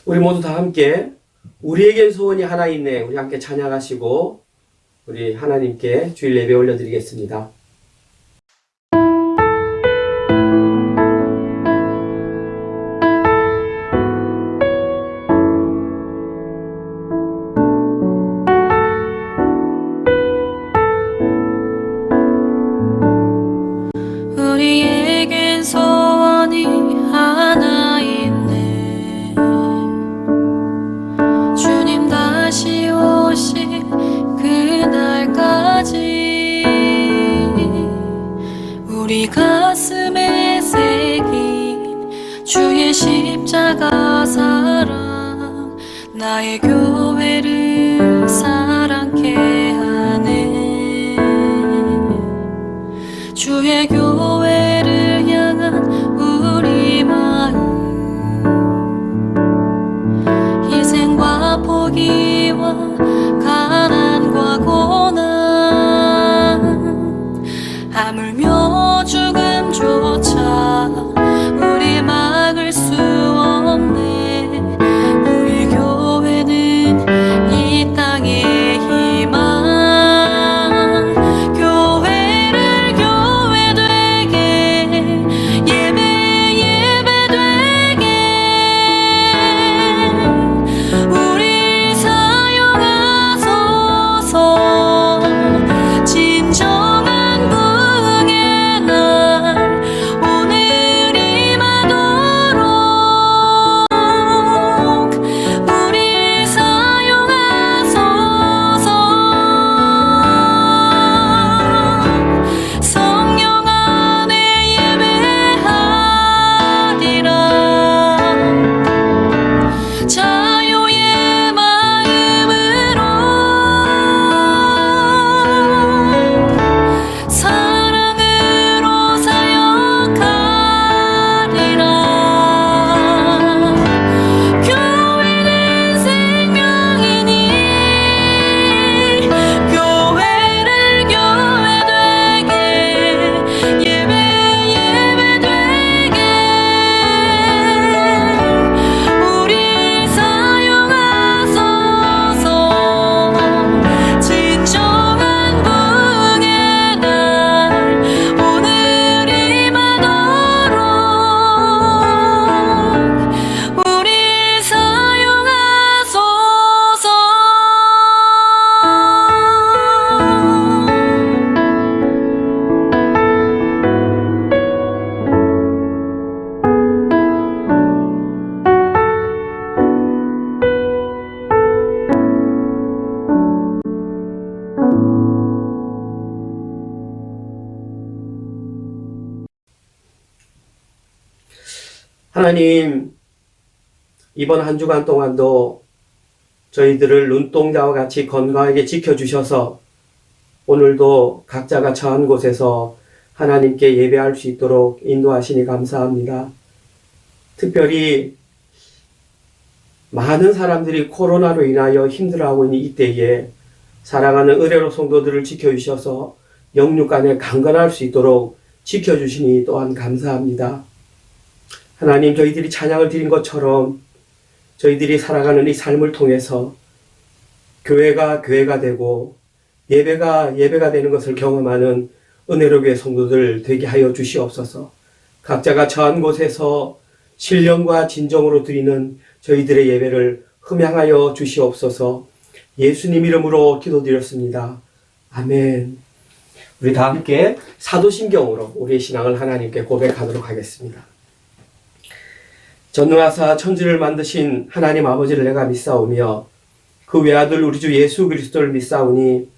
우리 모두 다 함께 우리에겐 소원이 하나 있네. 우리 함께 찬양하시고 우리 하나님께 주일 예배 올려드리겠습니다. 우리에겐 소원이 하나 있네. 주님 다시 오실 그날까지 우리 가슴에 새긴 주의 십자가 사랑, 나의 교회를 사랑케 하네. 주의 교회를 향한 우리 마음, 희생과 포기와 가난과 고난, 하물며 죽음조차 우리 막을 수 없네. 우리 교회는 이 땅의 희망, 하나님, 이번 한 주간 동안도 저희들을 눈동자와 같이 건강하게 지켜주셔서 오늘도 각자가 처한 곳에서 하나님께 예배할 수 있도록 인도하시니 감사합니다. 특별히 많은 사람들이 코로나로 인하여 힘들어하고 있는 이때에 사랑하는 의뢰로 성도들을 지켜주셔서 영육간에 강건할 수 있도록 지켜주시니 또한 감사합니다. 하나님, 저희들이 찬양을 드린 것처럼 저희들이 살아가는 이 삶을 통해서 교회가 되고 예배가 되는 것을 경험하는 은혜로 교회 성도들 되게 하여 주시옵소서. 각자가 처한 곳에서 신령과 진정으로 드리는 저희들의 예배를 흠양하여 주시옵소서. 예수님 이름으로 기도드렸습니다. 아멘. 우리 다 함께 사도신경으로 우리의 신앙을 하나님께 고백하도록 하겠습니다. 전능하사 천지를 만드신 하나님 아버지를 내가 믿사오며 그 외아들 우리 주 예수 그리스도를 믿사오니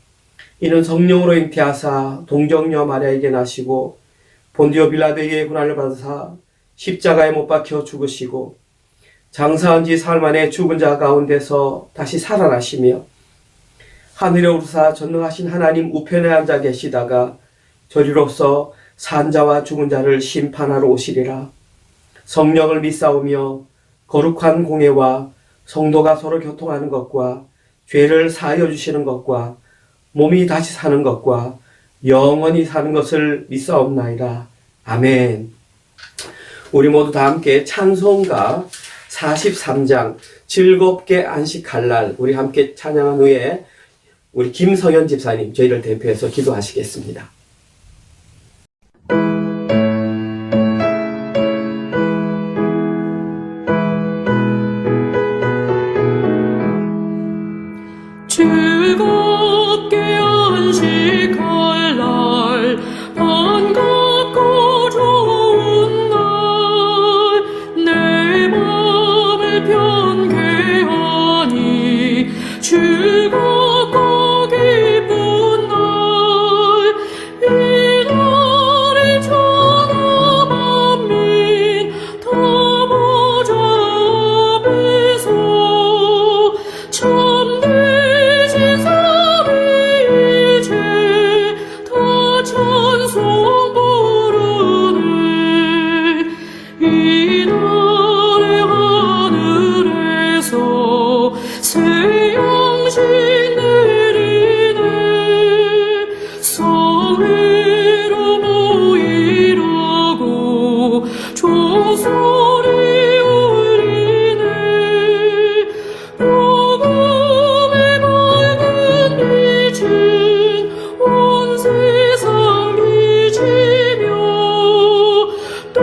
이는 성령으로 잉태하사 동정녀 마리아에게 나시고 본디오 빌라도에게 고난을 받으사 십자가에 못 박혀 죽으시고 장사한 지 사흘 만에 죽은 자 가운데서 다시 살아나시며 하늘에 오르사 전능하신 하나님 우편에 앉아 계시다가 저리로서 산 자와 죽은 자를 심판하러 오시리라. 성령을 믿사오며 거룩한 공예와 성도가 서로 교통하는 것과 죄를 사하여 주시는 것과 몸이 다시 사는 것과 영원히 사는 것을 믿사옵나이다. 아멘. 우리 모두 다 함께 찬송가 43장 즐겁게 안식할 날 우리 함께 찬양한 후에 우리 김성현 집사님 저희를 대표해서 기도하시겠습니다. 즐겁게 안식할 날 반갑고 좋은 날 내 맘을 편케 하니 즐겁고 기쁜 날 이 날에 천하 만민 다 모자 앞에서 참되신 사리 이제 다 찬송 부르네 이 날에 하늘에서 새 양식 내리네 성회로 모이라고 종소리 울리네 복음의 밝은 빛은 온 세상 비치며 또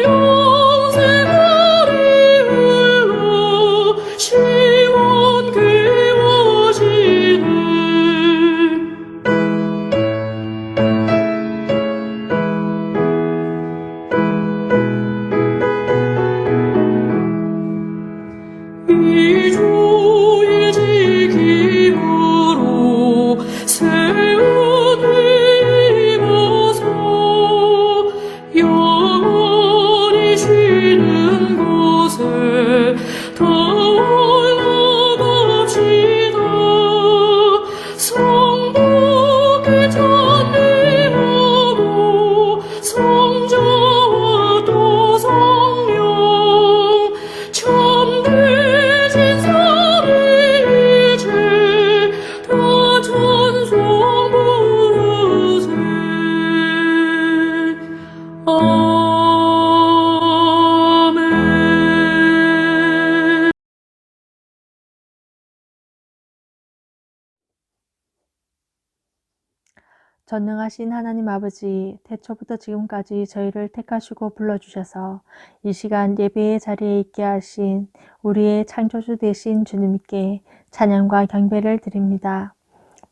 영생아리 흘러 시원케 워지네 이 주의 지킴으로 새 옷을 입어서 영원히 쉬는 곳에 더 올라갑시다 성부께 찬미하고 성자와 또 성령 참되신 사리 이제 다 찬송 부르세 아멘. 전능하신 하나님 아버지, 태초부터 지금까지 저희를 택하시고 불러주셔서 이 시간 예배의 자리에 있게 하신 우리의 창조주 되신 주님께 찬양과 경배를 드립니다.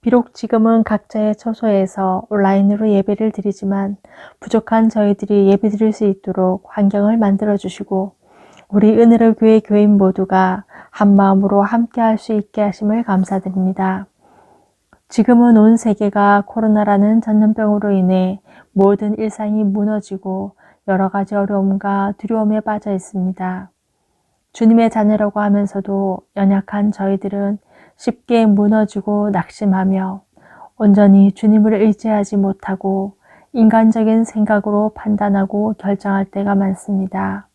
비록 지금은 각자의 처소에서 온라인으로 예배를 드리지만 부족한 저희들이 예배드릴 수 있도록 환경을 만들어 주시고 우리 은혜로 교회 교인 모두가 한 마음으로 함께 할 수 있게 하심을 감사드립니다. 지금은 온 세계가 코로나라는 전염병으로 인해 모든 일상이 무너지고 여러 가지 어려움과 두려움에 빠져 있습니다. 주님의 자녀라고 하면서도 연약한 저희들은 쉽게 무너지고 낙심하며 온전히 주님을 의지하지 못하고 인간적인 생각으로 판단하고 결정할 때가 많습니다.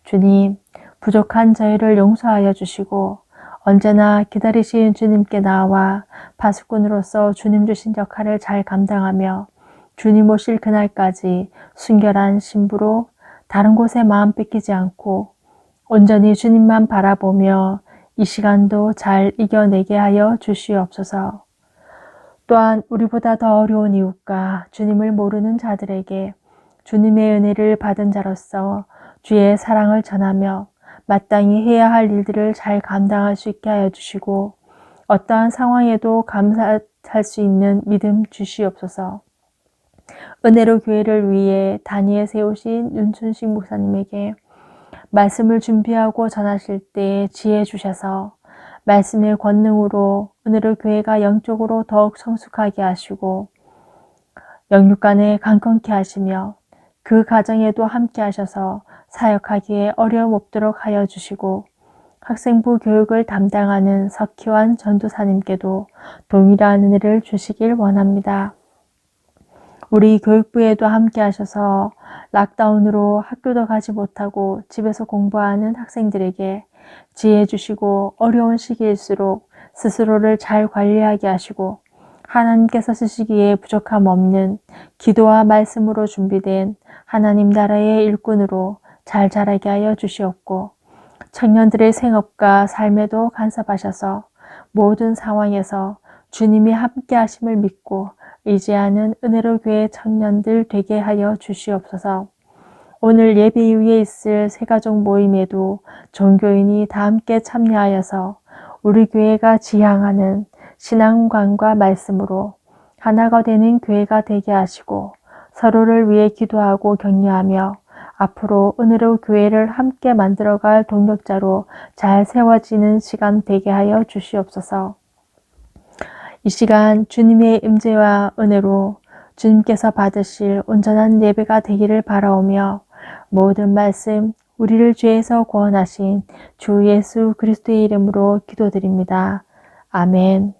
주님, 부족한 저희를 용서하여 주시고 언제나 기다리신 주님께 나와 파수꾼으로서 주님 주신 역할을 잘 감당하며 주님 오실 그날까지 순결한 신부로 다른 곳에 마음 뺏기지 않고 온전히 주님만 바라보며 이 시간도 잘 이겨내게 하여 주시옵소서. 또한 우리보다 더 어려운 이웃과 주님을 모르는 자들에게 주님의 은혜를 받은 자로서 주의 사랑을 전하며 마땅히 해야 할 일들을 잘 감당할 수 있게 하여 주시고 어떠한 상황에도 감사할 수 있는 믿음 주시옵소서. 은혜로 교회를 위해 단위에 세우신 윤춘식 목사님에게 말씀을 준비하고 전하실 때 지혜 주셔서 말씀의 권능으로 은혜로 교회가 영적으로 더욱 성숙하게 하시고 영육간에 강건케 하시며 그 가정에도 함께 하셔서 사역하기에 어려움 없도록 하여 주시고 학생부 교육을 담당하는 석희환 전도사님께도 동일한 은혜를 주시길 원합니다. 우리 교육부에도 함께 하셔서 락다운으로 학교도 가지 못하고 집에서 공부하는 학생들에게 지혜 주시고 어려운 시기일수록 스스로를 잘 관리하게 하시고 하나님께서 쓰시기에 부족함 없는 기도와 말씀으로 준비된 하나님 나라의 일꾼으로 잘 자라게 하여 주시옵고 청년들의 생업과 삶에도 간섭하셔서 모든 상황에서 주님이 함께 하심을 믿고 의지하는 은혜로 교회 청년들 되게 하여 주시옵소서. 오늘 예배 이후에 있을 새가족 모임에도 종교인이 다 함께 참여하여서 우리 교회가 지향하는 신앙관과 말씀으로 하나가 되는 교회가 되게 하시고 서로를 위해 기도하고 격려하며 앞으로 은혜로 교회를 함께 만들어갈 동력자로 잘 세워지는 시간 되게 하여 주시옵소서. 이 시간 주님의 임재와 은혜로 주님께서 받으실 온전한 예배가 되기를 바라오며 모든 말씀 우리를 죄에서 구원하신 주 예수 그리스도의 이름으로 기도드립니다. 아멘.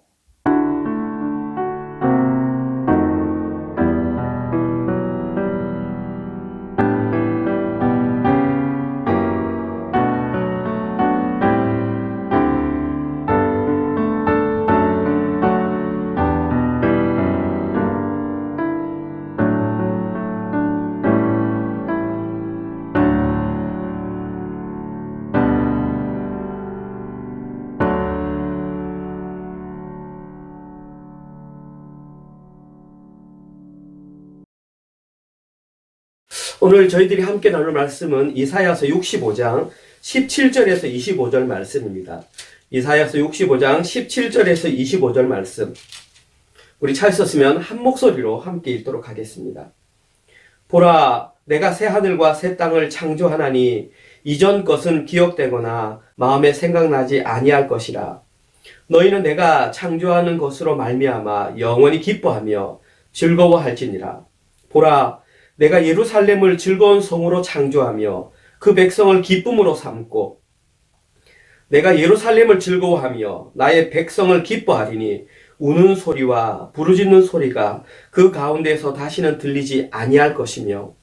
오늘 저희들이 함께 나눌 말씀은 이사야서 65장 17절에서 25절 말씀입니다. 이사야서 65장 17절에서 25절 말씀. 우리 잘 썼으면 한 목소리로 함께 읽도록 하겠습니다. 보라, 내가 새 하늘과 새 땅을 창조하나니 이전 것은 기억되거나 마음에 생각나지 아니할 것이라. 너희는 내가 창조하는 것으로 말미암아 영원히 기뻐하며 즐거워할지니라. 보라, 내가 예루살렘을 즐거운 성으로 창조하며 그 백성을 기쁨으로 삼고 내가 예루살렘을 즐거워하며 나의 백성을 기뻐하리니 우는 소리와 부르짖는 소리가 그 가운데서 다시는 들리지 아니할 것이며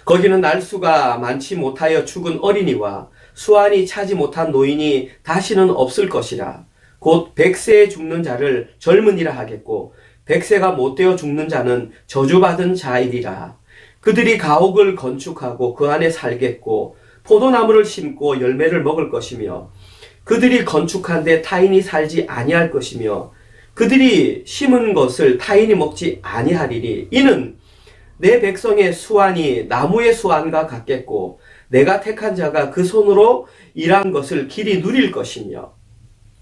거기는 날수가 많지 못하여 죽은 어린이와 수완이 차지 못한 노인이 다시는 없을 것이라. 곧 100세에 죽는 자를 젊은이라 하겠고 100세가 못되어 죽는 자는 저주받은 자이리라. 그들이 가옥을 건축하고 그 안에 살겠고 포도나무를 심고 열매를 먹을 것이며 그들이 건축한 데 타인이 살지 아니할 것이며 그들이 심은 것을 타인이 먹지 아니하리니 이는 내 백성의 수완이 나무의 수완과 같겠고 내가 택한 자가 그 손으로 일한 것을 길이 누릴 것이며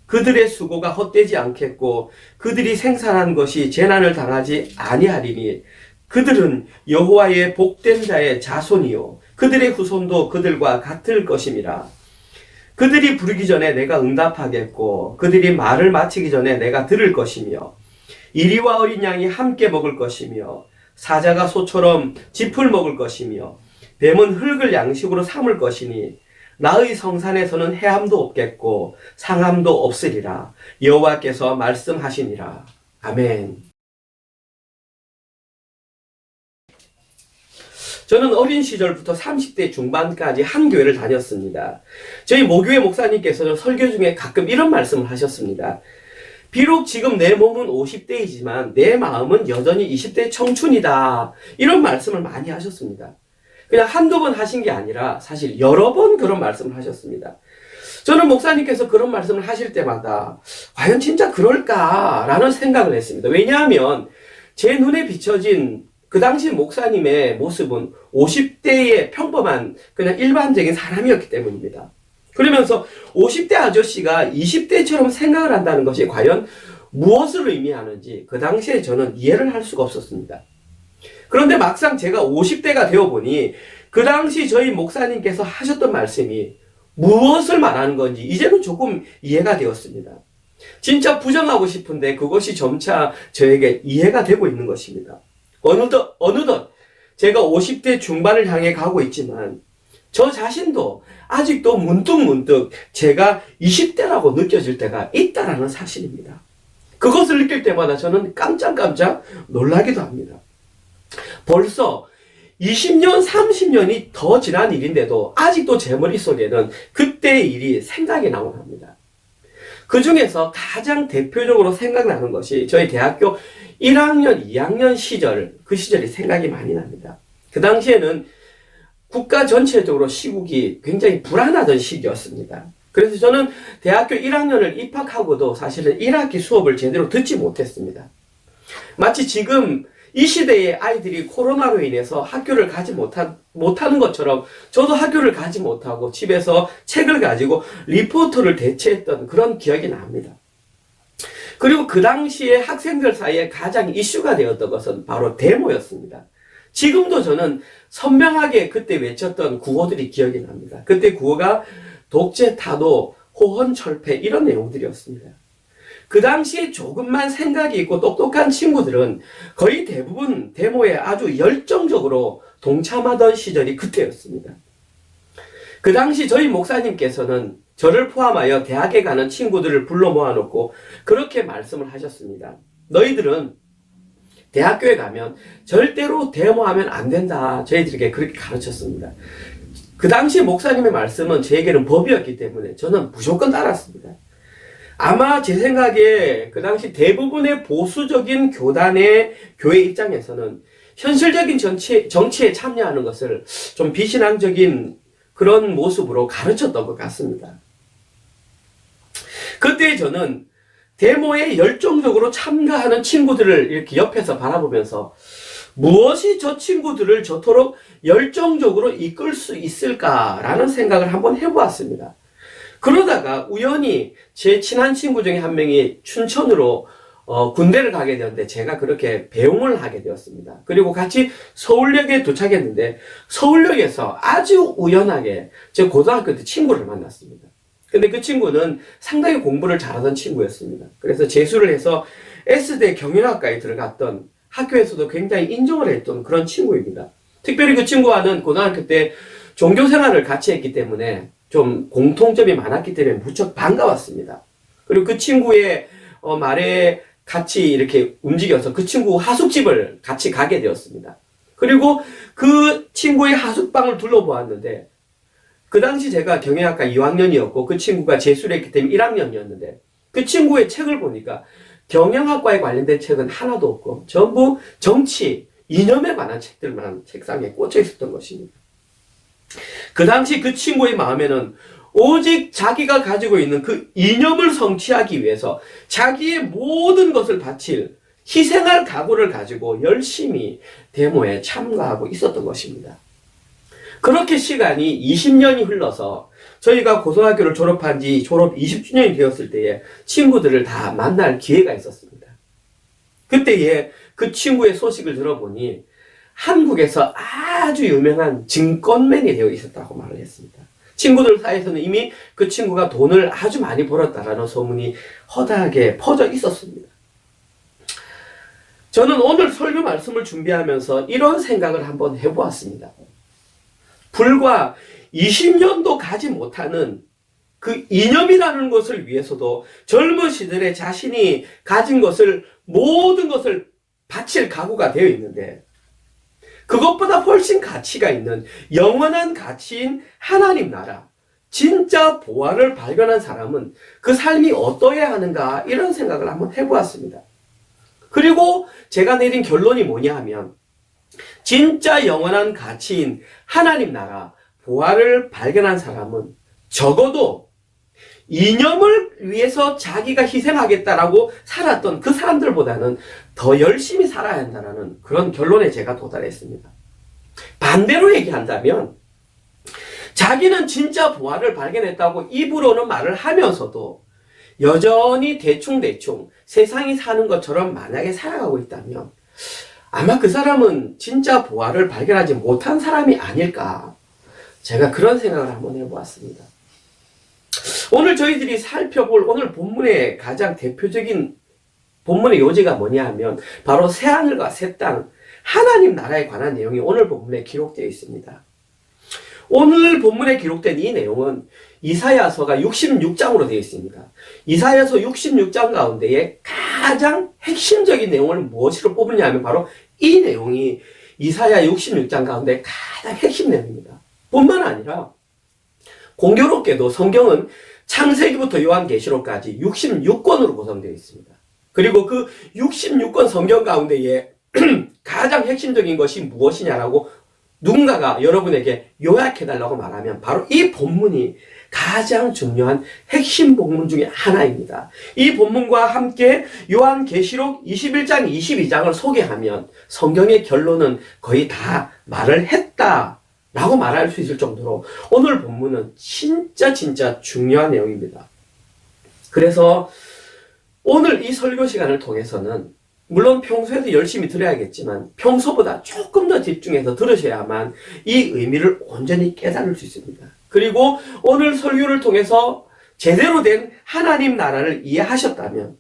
그들의 수고가 헛되지 않겠고 그들이 생산한 것이 재난을 당하지 아니하리니 그들은 여호와의 복된 자의 자손이요 그들의 후손도 그들과 같을 것임이라. 그들이 부르기 전에 내가 응답하겠고 그들이 말을 마치기 전에 내가 들을 것이며 이리와 어린 양이 함께 먹을 것이며 사자가 소처럼 짚을 먹을 것이며 뱀은 흙을 양식으로 삼을 것이니 나의 성산에서는 해함도 없겠고 상함도 없으리라. 여호와께서 말씀하시니라. 아멘. 저는 어린 시절부터 30대 중반까지 한 교회를 다녔습니다. 저희 모교회 목사님께서는 설교 중에 가끔 이런 말씀을 하셨습니다. 비록 지금 내 몸은 50대이지만 내 마음은 여전히 20대 청춘이다. 이런 말씀을 많이 하셨습니다. 그냥 한두 번 하신 게 아니라 사실 여러 번 그런 말씀을 하셨습니다. 저는 목사님께서 그런 말씀을 하실 때마다 과연 진짜 그럴까라는 생각을 했습니다. 왜냐하면 제 눈에 비춰진 그 당시 목사님의 모습은 50대의 평범한 그냥 일반적인 사람이었기 때문입니다. 그러면서 50대 아저씨가 20대처럼 생각을 한다는 것이 과연 무엇을 의미하는지 그 당시에 저는 이해를 할 수가 없었습니다. 그런데 막상 제가 50대가 되어보니 그 당시 저희 목사님께서 하셨던 말씀이 무엇을 말하는 건지 이제는 조금 이해가 되었습니다. 진짜 부정하고 싶은데 그것이 점차 저에게 이해가 되고 있는 것입니다. 어느덧 제가 50대 중반을 향해 가고 있지만 저 자신도 아직도 문득문득 제가 20대라고 느껴질 때가 있다라는 사실입니다. 그것을 느낄 때마다 저는 깜짝깜짝 놀라기도 합니다. 벌써 20년, 30년이 더 지난 일인데도 아직도 제 머릿속에는 그때의 일이 생각이 나곤 합니다. 그 중에서 가장 대표적으로 생각나는 것이 저희 대학교 1학년, 2학년 시절, 그 시절이 생각이 많이 납니다. 그 당시에는 국가 전체적으로 시국이 굉장히 불안하던 시기였습니다. 그래서 저는 대학교 1학년을 입학하고도 사실은 1학기 수업을 제대로 듣지 못했습니다. 마치 지금 이 시대의 아이들이 코로나로 인해서 학교를 가지 못하는 것처럼 저도 학교를 가지 못하고 집에서 책을 가지고 리포터를 대체했던 그런 기억이 납니다. 그리고 그 당시에 학생들 사이에 가장 이슈가 되었던 것은 바로 데모였습니다. 지금도 저는 선명하게 그때 외쳤던 구호들이 기억이 납니다. 그때 구호가 독재 타도 호헌 철폐 이런 내용들이었습니다. 그 당시에 조금만 생각이 있고 똑똑한 친구들은 거의 대부분 데모에 아주 열정적으로 동참하던 시절이 그때였습니다. 그 당시 저희 목사님께서는 저를 포함하여 대학에 가는 친구들을 불러 모아놓고 그렇게 말씀을 하셨습니다. 너희들은 대학교에 가면 절대로 데모하면 안 된다. 저희들에게 그렇게 가르쳤습니다. 그 당시 목사님의 말씀은 저에게는 법이었기 때문에 저는 무조건 따랐습니다. 아마 제 생각에 그 당시 대부분의 보수적인 교단의 교회 입장에서는 현실적인 정치에 참여하는 것을 좀 비신앙적인 그런 모습으로 가르쳤던 것 같습니다. 그때 저는 데모에 열정적으로 참가하는 친구들을 이렇게 옆에서 바라보면서 무엇이 저 친구들을 저토록 열정적으로 이끌 수 있을까라는 생각을 한번 해보았습니다. 그러다가 우연히 제 친한 친구 중에 한 명이 춘천으로 군대를 가게 되었는데 제가 그렇게 배웅을 하게 되었습니다. 그리고 같이 서울역에 도착했는데 서울역에서 아주 우연하게 제 고등학교 때 친구를 만났습니다. 근데 그 친구는 상당히 공부를 잘하던 친구였습니다. 그래서 재수를 해서 S대 경영학과에 들어갔던 학교에서도 굉장히 인정을 했던 그런 친구입니다. 특별히 그 친구와는 고등학교 때 종교 생활을 같이 했기 때문에 좀 공통점이 많았기 때문에 무척 반가웠습니다. 그리고 그 친구의 말에 같이 이렇게 움직여서 그 친구 하숙집을 같이 가게 되었습니다. 그리고 그 친구의 하숙방을 둘러보았는데 그 당시 제가 경영학과 2학년이었고 그 친구가 재수를 했기 때문에 1학년이었는데 그 친구의 책을 보니까 경영학과에 관련된 책은 하나도 없고 전부 정치, 이념에 관한 책들만 책상에 꽂혀 있었던 것입니다. 그 당시 그 친구의 마음에는 오직 자기가 가지고 있는 그 이념을 성취하기 위해서 자기의 모든 것을 바칠 희생할 각오를 가지고 열심히 데모에 참가하고 있었던 것입니다. 그렇게 시간이 20년이 흘러서 저희가 고등학교를 졸업한 지 졸업 20주년이 되었을 때에 친구들을 다 만날 기회가 있었습니다. 그때에 그 친구의 소식을 들어보니 한국에서 아주 유명한 증권맨이 되어 있었다고 말을 했습니다. 친구들 사이에서는 이미 그 친구가 돈을 아주 많이 벌었다라는 소문이 허다하게 퍼져 있었습니다. 저는 오늘 설교 말씀을 준비하면서 이런 생각을 한번 해보았습니다. 불과 20년도 가지 못하는 그 이념이라는 것을 위해서도 젊은 시절에 자신이 가진 것을 모든 것을 바칠 각오가 되어 있는데 그것보다 훨씬 가치가 있는 영원한 가치인 하나님 나라, 진짜 보화를 발견한 사람은 그 삶이 어떠해야 하는가 이런 생각을 한번 해보았습니다. 그리고 제가 내린 결론이 뭐냐 하면 진짜 영원한 가치인 하나님 나라, 보화를 발견한 사람은 적어도 이념을 위해서 자기가 희생하겠다라고 살았던 그 사람들보다는 더 열심히 살아야 한다는 그런 결론에 제가 도달했습니다. 반대로 얘기한다면 자기는 진짜 보화를 발견했다고 입으로는 말을 하면서도 여전히 대충대충 세상이 사는 것처럼 만약에 살아가고 있다면 아마 그 사람은 진짜 보화를 발견하지 못한 사람이 아닐까. 제가 그런 생각을 한번 해보았습니다. 오늘 저희들이 살펴볼 오늘 본문의 가장 대표적인 본문의 요지가 뭐냐 하면 바로 새하늘과 새 땅, 하나님 나라에 관한 내용이 오늘 본문에 기록되어 있습니다. 오늘 본문에 기록된 이 내용은 이사야서가 66장으로 되어 있습니다. 이사야서 66장 가운데에 가장 핵심적인 내용을 무엇으로 뽑느냐 하면 바로 이 내용이 이사야 66장 가운데 가장 핵심 내용입니다. 뿐만 아니라 공교롭게도 성경은 창세기부터 요한계시록까지 66권으로 구성되어 있습니다. 그리고 그 66권 성경 가운데에 가장 핵심적인 것이 무엇이냐라고 누군가가 여러분에게 요약해달라고 말하면 바로 이 본문이 가장 중요한 핵심 본문 중에 하나입니다. 이 본문과 함께 요한계시록 21장, 22장을 소개하면 성경의 결론은 거의 다 말을 했다라고 말할 수 있을 정도로 오늘 본문은 진짜 중요한 내용입니다. 그래서 오늘 이 설교 시간을 통해서는 물론 평소에도 열심히 들어야겠지만 평소보다 조금 더 집중해서 들으셔야만 이 의미를 온전히 깨달을 수 있습니다. 그리고 오늘 설교를 통해서 제대로 된 하나님 나라를 이해하셨다면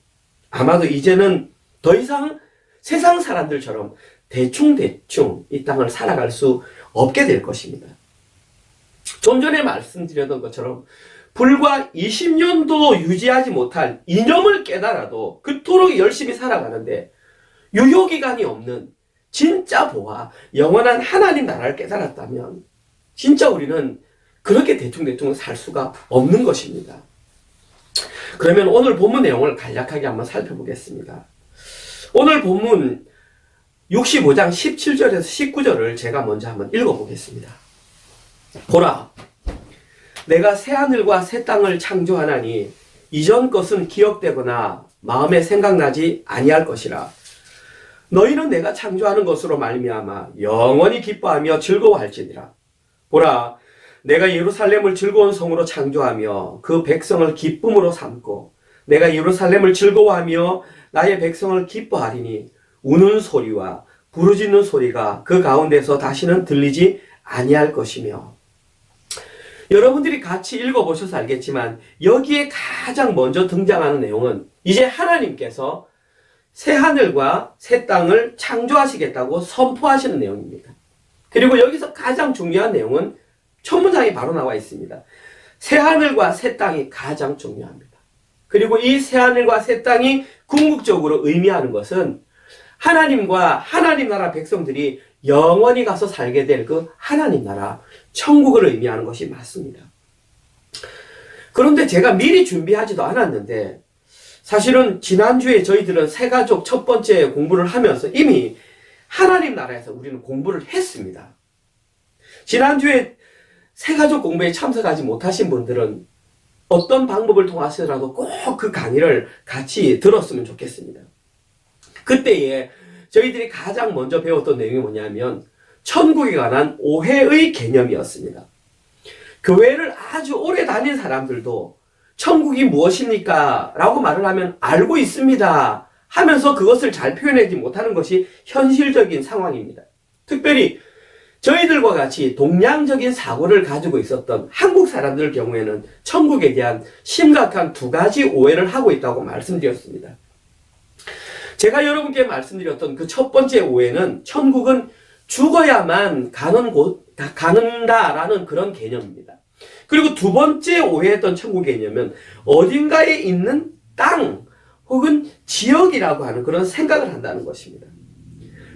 아마도 이제는 더 이상 세상 사람들처럼 대충 이 땅을 살아갈 수 없게 될 것입니다. 좀 전에 말씀드렸던 것처럼 불과 20년도 유지하지 못할 이념을 깨달아도 그토록 열심히 살아가는데 유효기간이 없는 진짜 보아 영원한 하나님 나라를 깨달았다면 진짜 우리는 그렇게 대충 살 수가 없는 것입니다. 그러면 오늘 본문 내용을 간략하게 한번 살펴보겠습니다. 오늘 본문 65장 17절에서 19절을 제가 먼저 한번 읽어보겠습니다. 보라, 내가 새하늘과 새 땅을 창조하나니 이전 것은 기억되거나 마음에 생각나지 아니할 것이라. 너희는 내가 창조하는 것으로 말미암아 영원히 기뻐하며 즐거워할지니라. 보라, 내가 예루살렘을 즐거운 성으로 창조하며 그 백성을 기쁨으로 삼고 내가 예루살렘을 즐거워하며 나의 백성을 기뻐하리니 우는 소리와 부르짖는 소리가 그 가운데서 다시는 들리지 아니할 것이며. 여러분들이 같이 읽어보셔서 알겠지만 여기에 가장 먼저 등장하는 내용은 이제 하나님께서 새하늘과 새 땅을 창조하시겠다고 선포하시는 내용입니다. 그리고 여기서 가장 중요한 내용은 첫 문장이 바로 나와 있습니다. 새하늘과 새 땅이 가장 중요합니다. 그리고 이 새하늘과 새 땅이 궁극적으로 의미하는 것은 하나님과 하나님 나라 백성들이 영원히 가서 살게 될 그 하나님 나라, 천국을 의미하는 것이 맞습니다. 그런데 제가 미리 준비하지도 않았는데 사실은 지난주에 저희들은 새가족 첫 번째 공부를 하면서 이미 하나님 나라에서 우리는 공부를 했습니다. 지난주에 새가족 공부에 참석하지 못하신 분들은 어떤 방법을 통해서라도 꼭 그 강의를 같이 들었으면 좋겠습니다. 그때에 저희들이 가장 먼저 배웠던 내용이 뭐냐면 천국에 관한 오해의 개념이었습니다. 교회를 아주 오래 다닌 사람들도 천국이 무엇입니까? 라고 말을 하면 알고 있습니다 하면서 그것을 잘 표현하지 못하는 것이 현실적인 상황입니다. 특별히 저희들과 같이 동양적인 사고를 가지고 있었던 한국 사람들 경우에는 천국에 대한 심각한 두 가지 오해를 하고 있다고 말씀드렸습니다. 제가 여러분께 말씀드렸던 그 첫 번째 오해는 천국은 죽어야만 가는다라는 그런 개념입니다. 그리고 두 번째 오해했던 천국의 개념은 어딘가에 있는 땅 혹은 지역이라고 하는 그런 생각을 한다는 것입니다.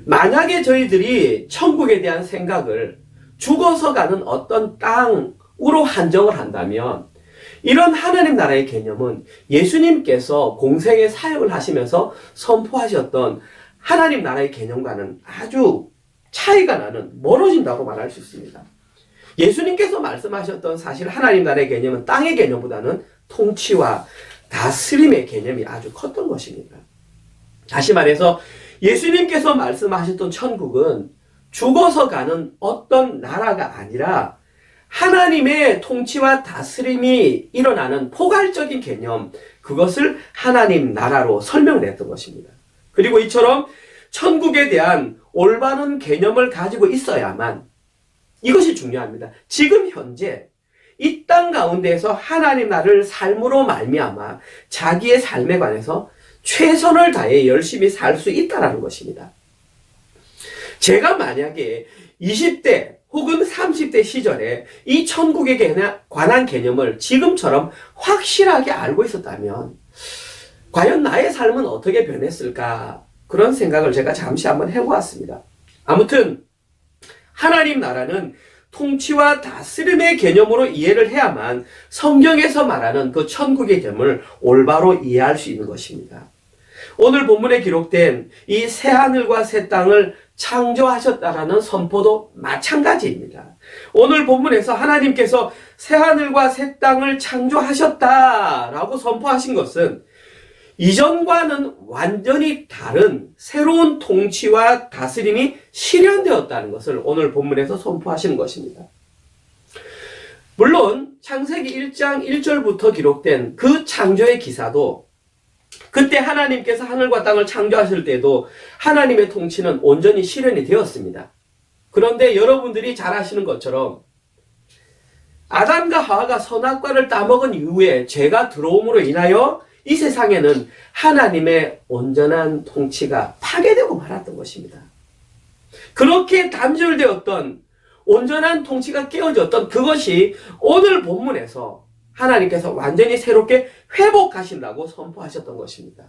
만약에 저희들이 천국에 대한 생각을 죽어서 가는 어떤 땅으로 한정을 한다면 이런 하나님 나라의 개념은 예수님께서 공생의 사역을 하시면서 선포하셨던 하나님 나라의 개념과는 아주 차이가 나는 멀어진다고 말할 수 있습니다. 예수님께서 말씀하셨던 사실 하나님 나라의 개념은 땅의 개념보다는 통치와 다스림의 개념이 아주 컸던 것입니다. 다시 말해서 예수님께서 말씀하셨던 천국은 죽어서 가는 어떤 나라가 아니라 하나님의 통치와 다스림이 일어나는 포괄적인 개념, 그것을 하나님 나라로 설명을 했던 것입니다. 그리고 이처럼 천국에 대한 올바른 개념을 가지고 있어야만, 이것이 중요합니다. 지금 현재 이 땅 가운데에서 하나님 나라를 삶으로 말미암아 자기의 삶에 관해서 최선을 다해 열심히 살 수 있다는 것입니다. 제가 만약에 20대 혹은 30대 시절에 이 천국에 관한 개념을 지금처럼 확실하게 알고 있었다면 과연 나의 삶은 어떻게 변했을까? 그런 생각을 제가 잠시 한번 해보았습니다. 아무튼 하나님 나라는 통치와 다스림의 개념으로 이해를 해야만 성경에서 말하는 그 천국의 개념을 올바로 이해할 수 있는 것입니다. 오늘 본문에 기록된 이 새하늘과 새 땅을 창조하셨다라는 선포도 마찬가지입니다. 오늘 본문에서 하나님께서 새하늘과 새 땅을 창조하셨다라고 선포하신 것은 이전과는 완전히 다른 새로운 통치와 다스림이 실현되었다는 것을 오늘 본문에서 선포하시는 것입니다. 물론 창세기 1장 1절부터 기록된 그 창조의 기사도 그때 하나님께서 하늘과 땅을 창조하실 때도 하나님의 통치는 온전히 실현이 되었습니다. 그런데 여러분들이 잘 아시는 것처럼 아담과 하와가 선악과를 따먹은 이후에 죄가 들어옴으로 인하여 이 세상에는 하나님의 온전한 통치가 파괴되고 말았던 것입니다. 그렇게 단절되었던 온전한 통치가 깨어졌던 그것이 오늘 본문에서 하나님께서 완전히 새롭게 회복하신다고 선포하셨던 것입니다.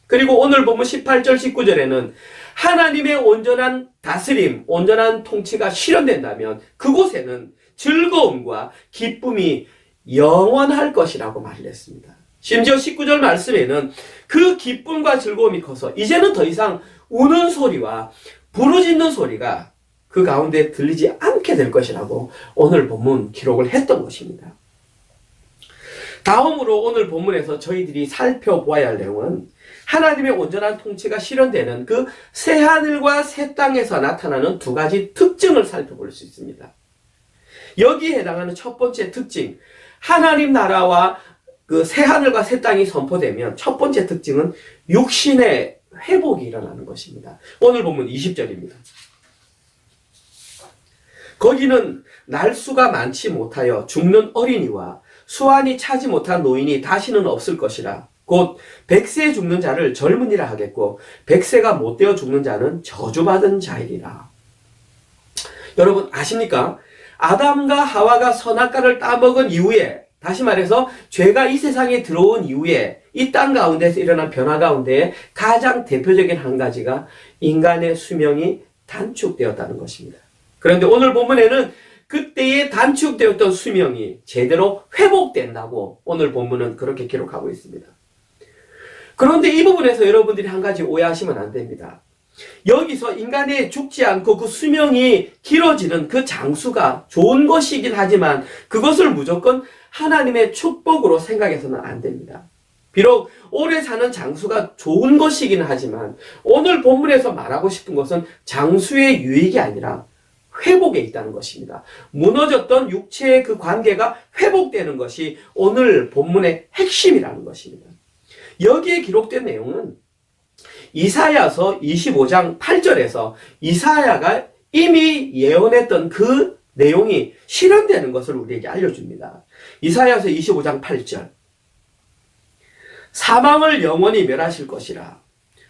그리고 오늘 본문 18절 19절에는 하나님의 온전한 다스림, 온전한 통치가 실현된다면 그곳에는 즐거움과 기쁨이 영원할 것이라고 말을 했습니다. 심지어 19절 말씀에는 그 기쁨과 즐거움이 커서 이제는 더 이상 우는 소리와 부르짖는 소리가 그 가운데 들리지 않게 될 것이라고 오늘 본문 기록을 했던 것입니다. 다음으로 오늘 본문에서 저희들이 살펴보아야 할 내용은 하나님의 온전한 통치가 실현되는 그 새하늘과 새 땅에서 나타나는 두 가지 특징을 살펴볼 수 있습니다. 여기에 해당하는 첫 번째 특징, 하나님 나라와 그 새하늘과 새 땅이 선포되면 첫 번째 특징은 육신의 회복이 일어나는 것입니다. 오늘 본문 20절입니다. 거기는 날수가 많지 못하여 죽는 어린이와 수완이 차지 못한 노인이 다시는 없을 것이라. 곧 100세에 죽는 자를 젊은이라 하겠고 100세가 못되어 죽는 자는 저주받은 자이리라. 여러분 아십니까? 아담과 하와가 선악과를 따먹은 이후에, 다시 말해서 죄가 이 세상에 들어온 이후에 이 땅 가운데서 일어난 변화 가운데 가장 대표적인 한 가지가 인간의 수명이 단축되었다는 것입니다. 그런데 오늘 본문에는 그때의 단축되었던 수명이 제대로 회복된다고 오늘 본문은 그렇게 기록하고 있습니다. 그런데 이 부분에서 여러분들이 한 가지 오해하시면 안 됩니다. 여기서 인간이 죽지 않고 그 수명이 길어지는 그 장수가 좋은 것이긴 하지만 그것을 무조건 하나님의 축복으로 생각해서는 안 됩니다. 비록 오래 사는 장수가 좋은 것이긴 하지만 오늘 본문에서 말하고 싶은 것은 장수의 유익이 아니라 회복에 있다는 것입니다. 무너졌던 육체의 그 관계가 회복되는 것이 오늘 본문의 핵심이라는 것입니다. 여기에 기록된 내용은 이사야서 25장 8절에서 이사야가 이미 예언했던 그 내용이 실현되는 것을 우리에게 알려줍니다. 이사야서 25장 8절, 사망을 영원히 멸하실 것이라.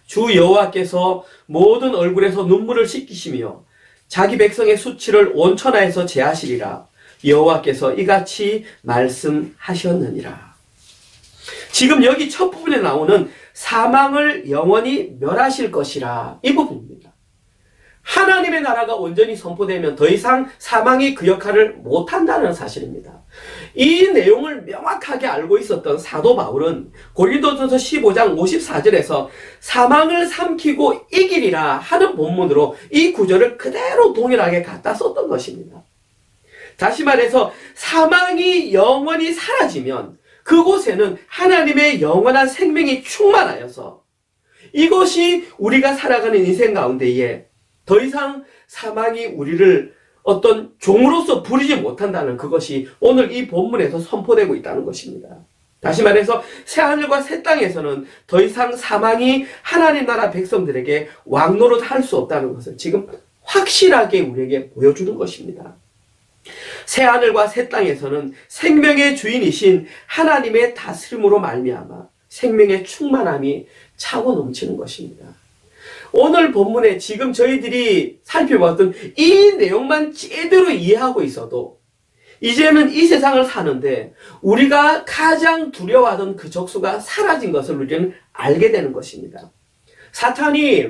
주 여호와께서 모든 얼굴에서 눈물을 씻기시며 자기 백성의 수치를 온 천하에서 제하시리라. 여호와께서 이같이 말씀하셨느니라. 지금 여기 첫 부분에 나오는 사망을 영원히 멸하실 것이라, 이 부분입니다. 하나님의 나라가 온전히 선포되면 더 이상 사망이 그 역할을 못한다는 사실입니다. 이 내용을 명확하게 알고 있었던 사도 바울은 고린도전서 15장 54절에서 사망을 삼키고 이기리라 하는 본문으로 이 구절을 그대로 동일하게 갖다 썼던 것입니다. 다시 말해서 사망이 영원히 사라지면 그곳에는 하나님의 영원한 생명이 충만하여서 이것이 우리가 살아가는 인생 가운데에 더 이상 사망이 우리를 어떤 종으로서 부리지 못한다는 그것이 오늘 이 본문에서 선포되고 있다는 것입니다. 다시 말해서 새하늘과 새 땅에서는 더 이상 사망이 하나님 나라 백성들에게 왕노릇 할 수 없다는 것을 지금 확실하게 우리에게 보여주는 것입니다. 새하늘과 새 땅에서는 생명의 주인이신 하나님의 다스림으로 말미암아 생명의 충만함이 차고 넘치는 것입니다. 오늘 본문에 지금 저희들이 살펴봤던 이 내용만 제대로 이해하고 있어도 이제는 이 세상을 사는데 우리가 가장 두려워하던 그 적수가 사라진 것을 우리는 알게 되는 것입니다. 사탄이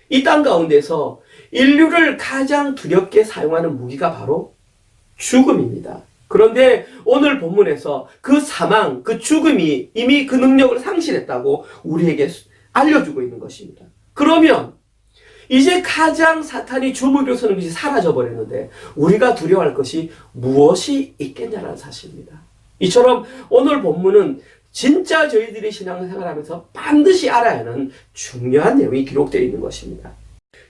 이 땅 가운데서 인류를 가장 두렵게 사용하는 무기가 바로 죽음입니다. 그런데 오늘 본문에서 그 사망, 그 죽음이 이미 그 능력을 상실했다고 우리에게 알려주고 있는 것입니다. 그러면 이제 가장 사탄이 주먹으로 서는 것이 사라져 버렸는데 우리가 두려워할 것이 무엇이 있겠냐라는 사실입니다. 이처럼 오늘 본문은 진짜 저희들이 신앙생활하면서 반드시 알아야 하는 중요한 내용이 기록되어 있는 것입니다.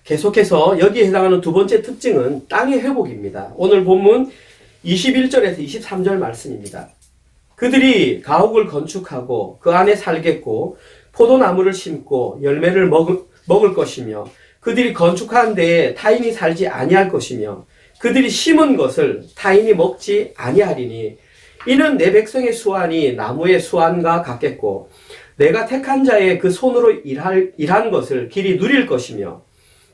계속해서 여기에 해당하는 두 번째 특징은 땅의 회복입니다. 오늘 본문 21절에서 23절 말씀입니다. 그들이 가옥을 건축하고 그 안에 살겠고 포도나무를 심고 열매를 먹을 것이며 그들이 건축한 데에 타인이 살지 아니할 것이며 그들이 심은 것을 타인이 먹지 아니하리니 이는 내 백성의 수완이 나무의 수완과 같겠고 내가 택한 자의 그 손으로 일한 것을 길이 누릴 것이며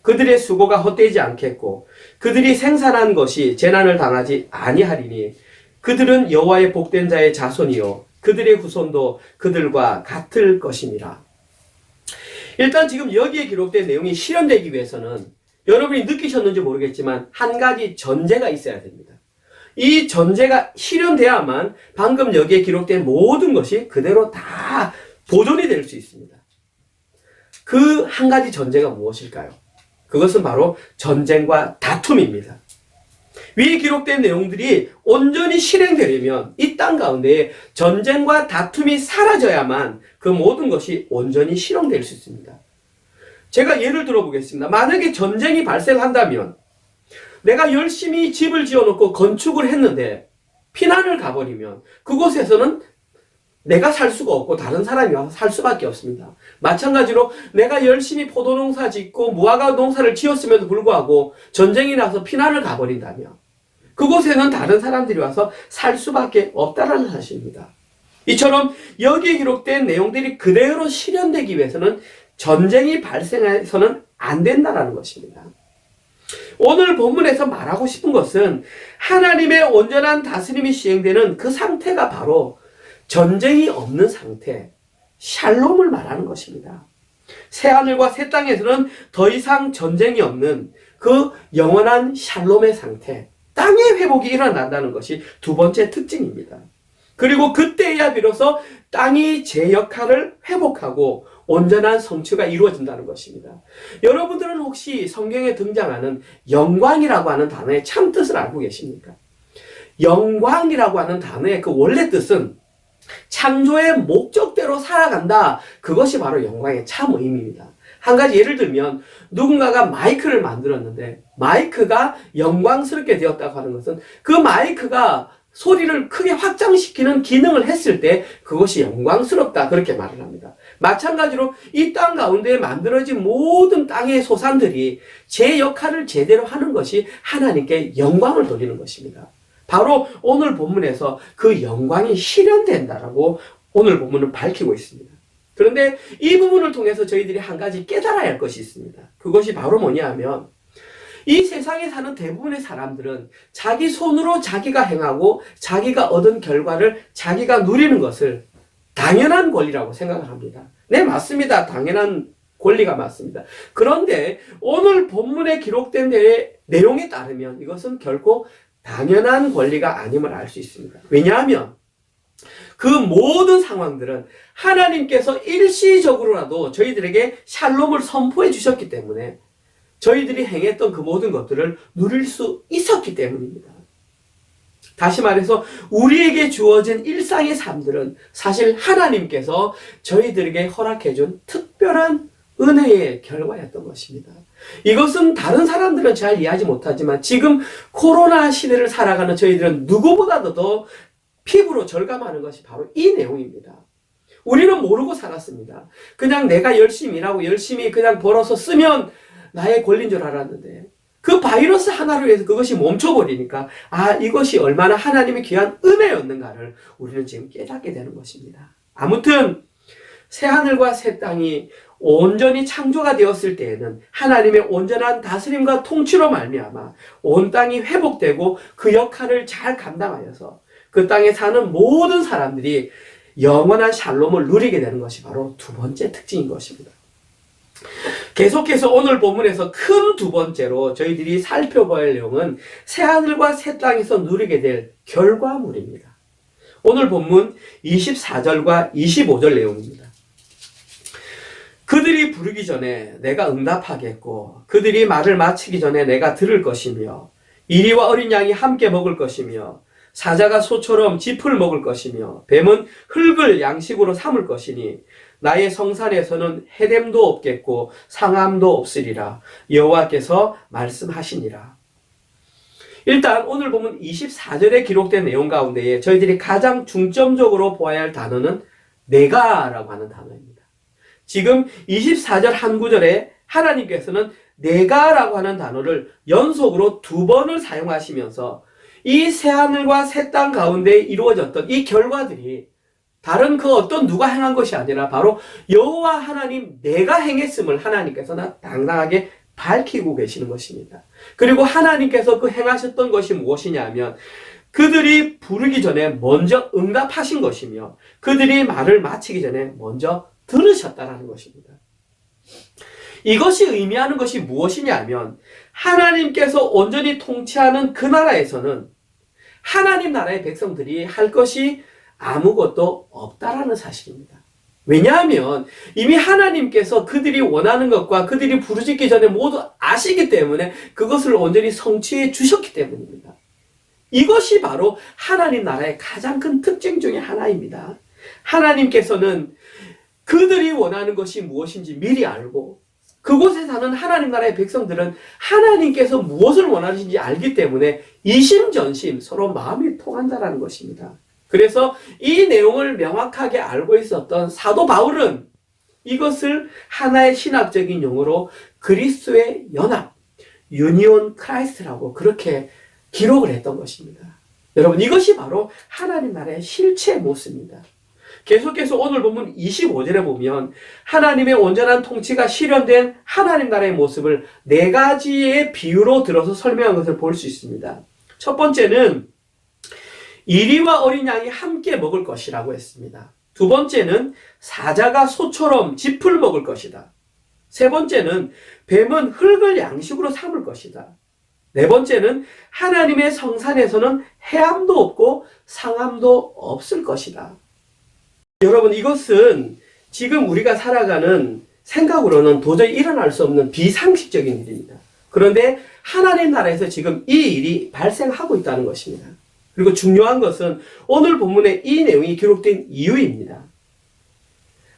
그들의 수고가 헛되지 않겠고 그들이 생산한 것이 재난을 당하지 아니하리니 그들은 여호와의 복된 자의 자손이요 그들의 후손도 그들과 같을 것이니라. 일단 지금 여기에 기록된 내용이 실현되기 위해서는 여러분이 느끼셨는지 모르겠지만 한 가지 전제가 있어야 됩니다. 이 전제가 실현돼야만 방금 여기에 기록된 모든 것이 그대로 다 보존이 될 수 있습니다. 그 한 가지 전제가 무엇일까요? 그것은 바로 전쟁과 다툼입니다. 위에 기록된 내용들이 온전히 실행되려면 이 땅 가운데 전쟁과 다툼이 사라져야만 그 모든 것이 온전히 실현될 수 있습니다. 제가 예를 들어 보겠습니다. 만약에 전쟁이 발생한다면 내가 열심히 집을 지어놓고 건축을 했는데 피난을 가버리면 그곳에서는 내가 살 수가 없고 다른 사람이 와서 살 수밖에 없습니다. 마찬가지로 내가 열심히 포도농사 짓고 무화과 농사를 지었음에도 불구하고 전쟁이 나서 피난을 가버린다면 그곳에는 다른 사람들이 와서 살 수밖에 없다는 사실입니다. 이처럼 여기에 기록된 내용들이 그대로 실현되기 위해서는 전쟁이 발생해서는 안 된다는 것입니다. 오늘 본문에서 말하고 싶은 것은 하나님의 온전한 다스림이 시행되는 그 상태가 바로 전쟁이 없는 상태, 샬롬을 말하는 것입니다. 새하늘과 새 땅에서는 더 이상 전쟁이 없는 그 영원한 샬롬의 상태, 땅의 회복이 일어난다는 것이 두 번째 특징입니다. 그리고 그때야 비로소 땅이 제 역할을 회복하고 온전한 성취가 이루어진다는 것입니다. 여러분들은 혹시 성경에 등장하는 영광이라고 하는 단어의 참 뜻을 알고 계십니까? 영광이라고 하는 단어의 그 원래 뜻은 창조의 목적대로 살아간다. 그것이 바로 영광의 참 의미입니다. 한 가지 예를 들면 누군가가 마이크를 만들었는데 마이크가 영광스럽게 되었다고 하는 것은 그 마이크가 소리를 크게 확장시키는 기능을 했을 때 그것이 영광스럽다. 그렇게 말을 합니다. 마찬가지로 이 땅 가운데 만들어진 모든 땅의 소산들이 제 역할을 제대로 하는 것이 하나님께 영광을 돌리는 것입니다. 바로 오늘 본문에서 그 영광이 실현된다라고 오늘 본문은 밝히고 있습니다. 그런데 이 부분을 통해서 저희들이 한 가지 깨달아야 할 것이 있습니다. 그것이 바로 뭐냐 하면 이 세상에 사는 대부분의 사람들은 자기 손으로 자기가 행하고 자기가 얻은 결과를 자기가 누리는 것을 당연한 권리라고 생각을 합니다. 네, 맞습니다. 당연한 권리가 맞습니다. 그런데 오늘 본문에 기록된 내용에 따르면 이것은 결코 당연한 권리가 아님을 알 수 있습니다. 왜냐하면 그 모든 상황들은 하나님께서 일시적으로라도 저희들에게 샬롬을 선포해 주셨기 때문에 저희들이 행했던 그 모든 것들을 누릴 수 있었기 때문입니다. 다시 말해서 우리에게 주어진 일상의 삶들은 사실 하나님께서 저희들에게 허락해 준 특별한 은혜의 결과였던 것입니다. 이것은 다른 사람들은 잘 이해하지 못하지만 지금 코로나 시대를 살아가는 저희들은 누구보다도 더 피부로 절감하는 것이 바로 이 내용입니다. 우리는 모르고 살았습니다. 그냥 내가 열심히 일하고 열심히 그냥 벌어서 쓰면 나의 권리인 줄 알았는데 그 바이러스 하나로 해서 그것이 멈춰버리니까 이것이 얼마나 하나님의 귀한 은혜였는가를 우리는 지금 깨닫게 되는 것입니다. 아무튼 새하늘과 새 땅이 온전히 창조가 되었을 때에는 하나님의 온전한 다스림과 통치로 말미암아 온 땅이 회복되고 그 역할을 잘 감당하여서 그 땅에 사는 모든 사람들이 영원한 샬롬을 누리게 되는 것이 바로 두 번째 특징인 것입니다. 계속해서 오늘 본문에서 큰 두 번째로 저희들이 살펴봐야 할 내용은 새하늘과 새 땅에서 누리게 될 결과물입니다. 오늘 본문 24절과 25절 내용입니다. 그들이 부르기 전에 내가 응답하겠고 그들이 말을 마치기 전에 내가 들을 것이며 이리와 어린 양이 함께 먹을 것이며 사자가 소처럼 짚을 먹을 것이며 뱀은 흙을 양식으로 삼을 것이니 나의 성산에서는 해됨도 없겠고 상함도 없으리라 여호와께서 말씀하시니라. 일단 오늘 보면 24절에 기록된 내용 가운데에 저희들이 가장 중점적으로 보아야 할 단어는 내가라고 하는 단어입니다. 지금 24절 한 구절에 하나님께서는 내가라고 하는 단어를 연속으로 2번을 사용하시면서 이 새하늘과 새 땅 가운데 이루어졌던 이 결과들이 다른 그 어떤 누가 행한 것이 아니라 바로 여호와 하나님 내가 행했음을 하나님께서는 당당하게 밝히고 계시는 것입니다. 그리고 하나님께서 그 행하셨던 것이 무엇이냐 하면 그들이 부르기 전에 먼저 응답하신 것이며 그들이 말을 마치기 전에 먼저 들으셨다라는 것입니다. 이것이 의미하는 것이 무엇이냐 하면 하나님께서 온전히 통치하는 그 나라에서는 하나님 나라의 백성들이 할 것이 아무것도 없다라는 사실입니다. 왜냐하면 이미 하나님께서 그들이 원하는 것과 그들이 부르짖기 전에 모두 아시기 때문에 그것을 온전히 성취해 주셨기 때문입니다. 이것이 바로 하나님 나라의 가장 큰 특징 중에 하나입니다. 하나님께서는 그들이 원하는 것이 무엇인지 미리 알고 그곳에 사는 하나님 나라의 백성들은 하나님께서 무엇을 원하시는지 알기 때문에 이심전심 서로 마음이 통한다라는 것입니다. 그래서 이 내용을 명확하게 알고 있었던 사도 바울은 이것을 하나의 신학적인 용어로 그리스도의 연합, 유니온 크라이스트라고 그렇게 기록을 했던 것입니다. 여러분 이것이 바로 하나님 나라의 실체 모습입니다. 계속해서 오늘 본문 25절에 보면 하나님의 온전한 통치가 실현된 하나님 나라의 모습을 4가지의 비유로 들어서 설명한 것을 볼 수 있습니다. 첫 번째는 이리와 어린 양이 함께 먹을 것이라고 했습니다. 두 번째는 사자가 소처럼 짚을 먹을 것이다. 세 번째는 뱀은 흙을 양식으로 삼을 것이다. 네 번째는 하나님의 성산에서는 해함도 없고 상함도 없을 것이다. 여러분 이것은 지금 우리가 살아가는 생각으로는 도저히 일어날 수 없는 비상식적인 일입니다. 그런데 하나님 나라에서 지금 이 일이 발생하고 있다는 것입니다. 그리고 중요한 것은 오늘 본문에 이 내용이 기록된 이유입니다.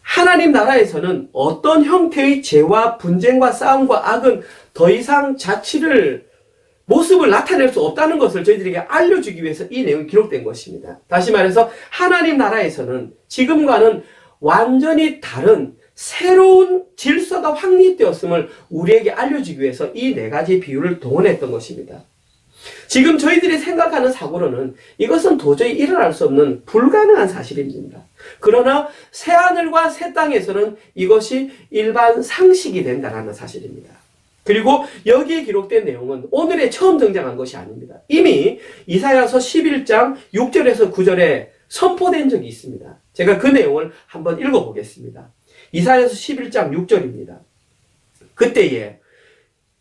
하나님 나라에서는 어떤 형태의 죄와 분쟁과 싸움과 악은 더 이상 모습을 나타낼 수 없다는 것을 저희들에게 알려주기 위해서 이 내용이 기록된 것입니다. 다시 말해서 하나님 나라에서는 지금과는 완전히 다른 새로운 질서가 확립되었음을 우리에게 알려주기 위해서 이 4가지 비유를 동원했던 것입니다. 지금 저희들이 생각하는 사고로는 이것은 도저히 일어날 수 없는 불가능한 사실입니다. 그러나 새하늘과 새 땅에서는 이것이 일반 상식이 된다는 사실입니다. 그리고 여기에 기록된 내용은 오늘에 처음 등장한 것이 아닙니다. 이미 이사야서 11장 6절에서 9절에 선포된 적이 있습니다. 제가 그 내용을 한번 읽어보겠습니다. 이사야서 11장 6절입니다. 그때에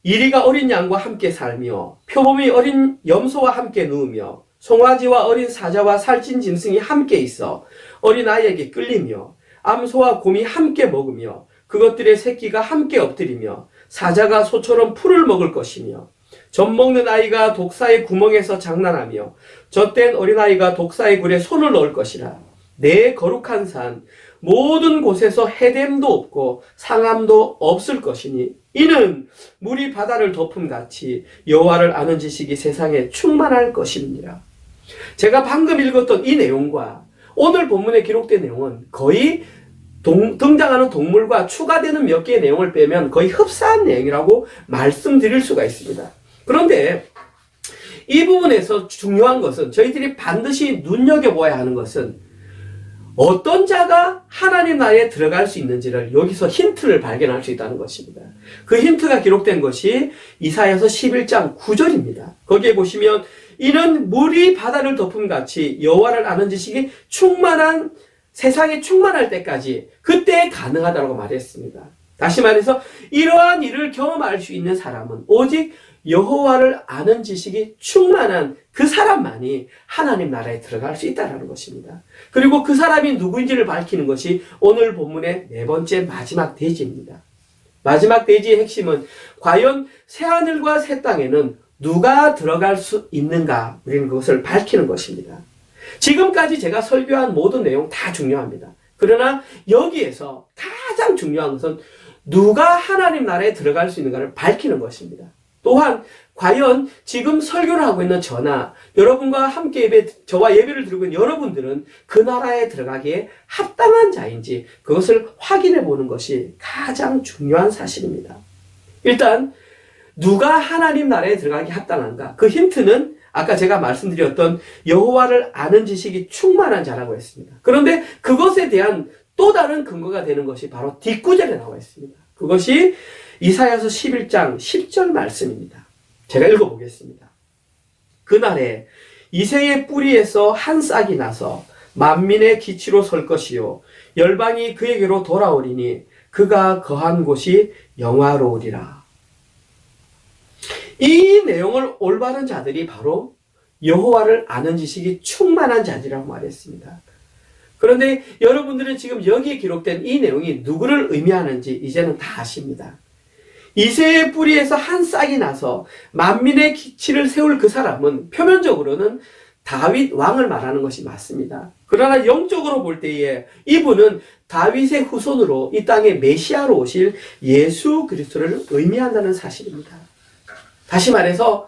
이리가 어린 양과 함께 살며 표범이 어린 염소와 함께 누우며 송아지와 어린 사자와 살찐 짐승이 함께 있어 어린 아이에게 끌리며 암소와 곰이 함께 먹으며 그것들의 새끼가 함께 엎드리며 사자가 소처럼 풀을 먹을 것이며 젖 먹는 아이가 독사의 구멍에서 장난하며 젖된 어린아이가 독사의 굴에 손을 넣을 것이라. 내 거룩한 산 모든 곳에서 해됨도 없고 상함도 없을 것이니 이는 물이 바다를 덮음같이 여호와를 아는 지식이 세상에 충만할 것입니다. 제가 방금 읽었던 이 내용과 오늘 본문에 기록된 내용은 거의 등장하는 동물과 추가되는 몇 개의 내용을 빼면 거의 흡사한 내용이라고 말씀드릴 수가 있습니다. 그런데 이 부분에서 중요한 것은 저희들이 반드시 눈여겨봐야 하는 것은 어떤 자가 하나님 나라에 들어갈 수 있는지를 여기서 힌트를 발견할 수 있다는 것입니다. 그 힌트가 기록된 것이 이사야서 11장 9절입니다. 거기에 보시면 이는 물이 바다를 덮음같이 여호와를 아는 지식이 세상에 충만할 때까지 그때 가능하다고 말했습니다. 다시 말해서 이러한 일을 경험할 수 있는 사람은 오직 여호와를 아는 지식이 충만한 그 사람만이 하나님 나라에 들어갈 수 있다는 것입니다. 그리고 그 사람이 누구인지를 밝히는 것이 오늘 본문의 네 번째 마지막 대지입니다. 마지막 대지의 핵심은 과연 새하늘과 새 땅에는 누가 들어갈 수 있는가, 우리는 그것을 밝히는 것입니다. 지금까지 제가 설교한 모든 내용 다 중요합니다. 그러나 여기에서 가장 중요한 것은 누가 하나님 나라에 들어갈 수 있는가를 밝히는 것입니다. 또한 과연 지금 설교를 하고 있는 저나 여러분과 함께 저와 예배를 드리고 있는 여러분들은 그 나라에 들어가기에 합당한 자인지 그것을 확인해 보는 것이 가장 중요한 사실입니다. 일단 누가 하나님 나라에 들어가기 합당한가? 그 힌트는 아까 제가 말씀드렸던 여호와를 아는 지식이 충만한 자라고 했습니다. 그런데 그것에 대한 또 다른 근거가 되는 것이 바로 뒷구절에 나와 있습니다. 그것이 이사야서 11장 10절 말씀입니다. 제가 읽어보겠습니다. 그날에 이새의 뿌리에서 한 싹이 나서 만민의 기치로 설 것이요 열방이 그에게로 돌아오리니 그가 거한 곳이 영화로우리라. 이 내용을 올바른 자들이 바로 여호와를 아는 지식이 충만한 자들이라고 말했습니다. 그런데 여러분들은 지금 여기에 기록된 이 내용이 누구를 의미하는지 이제는 다 아십니다. 이새의 뿌리에서 한 싹이 나서 만민의 기치를 세울 그 사람은 표면적으로는 다윗 왕을 말하는 것이 맞습니다. 그러나 영적으로 볼 때에 이분은 다윗의 후손으로 이 땅에 메시아로 오실 예수 그리스도를 의미한다는 사실입니다. 다시 말해서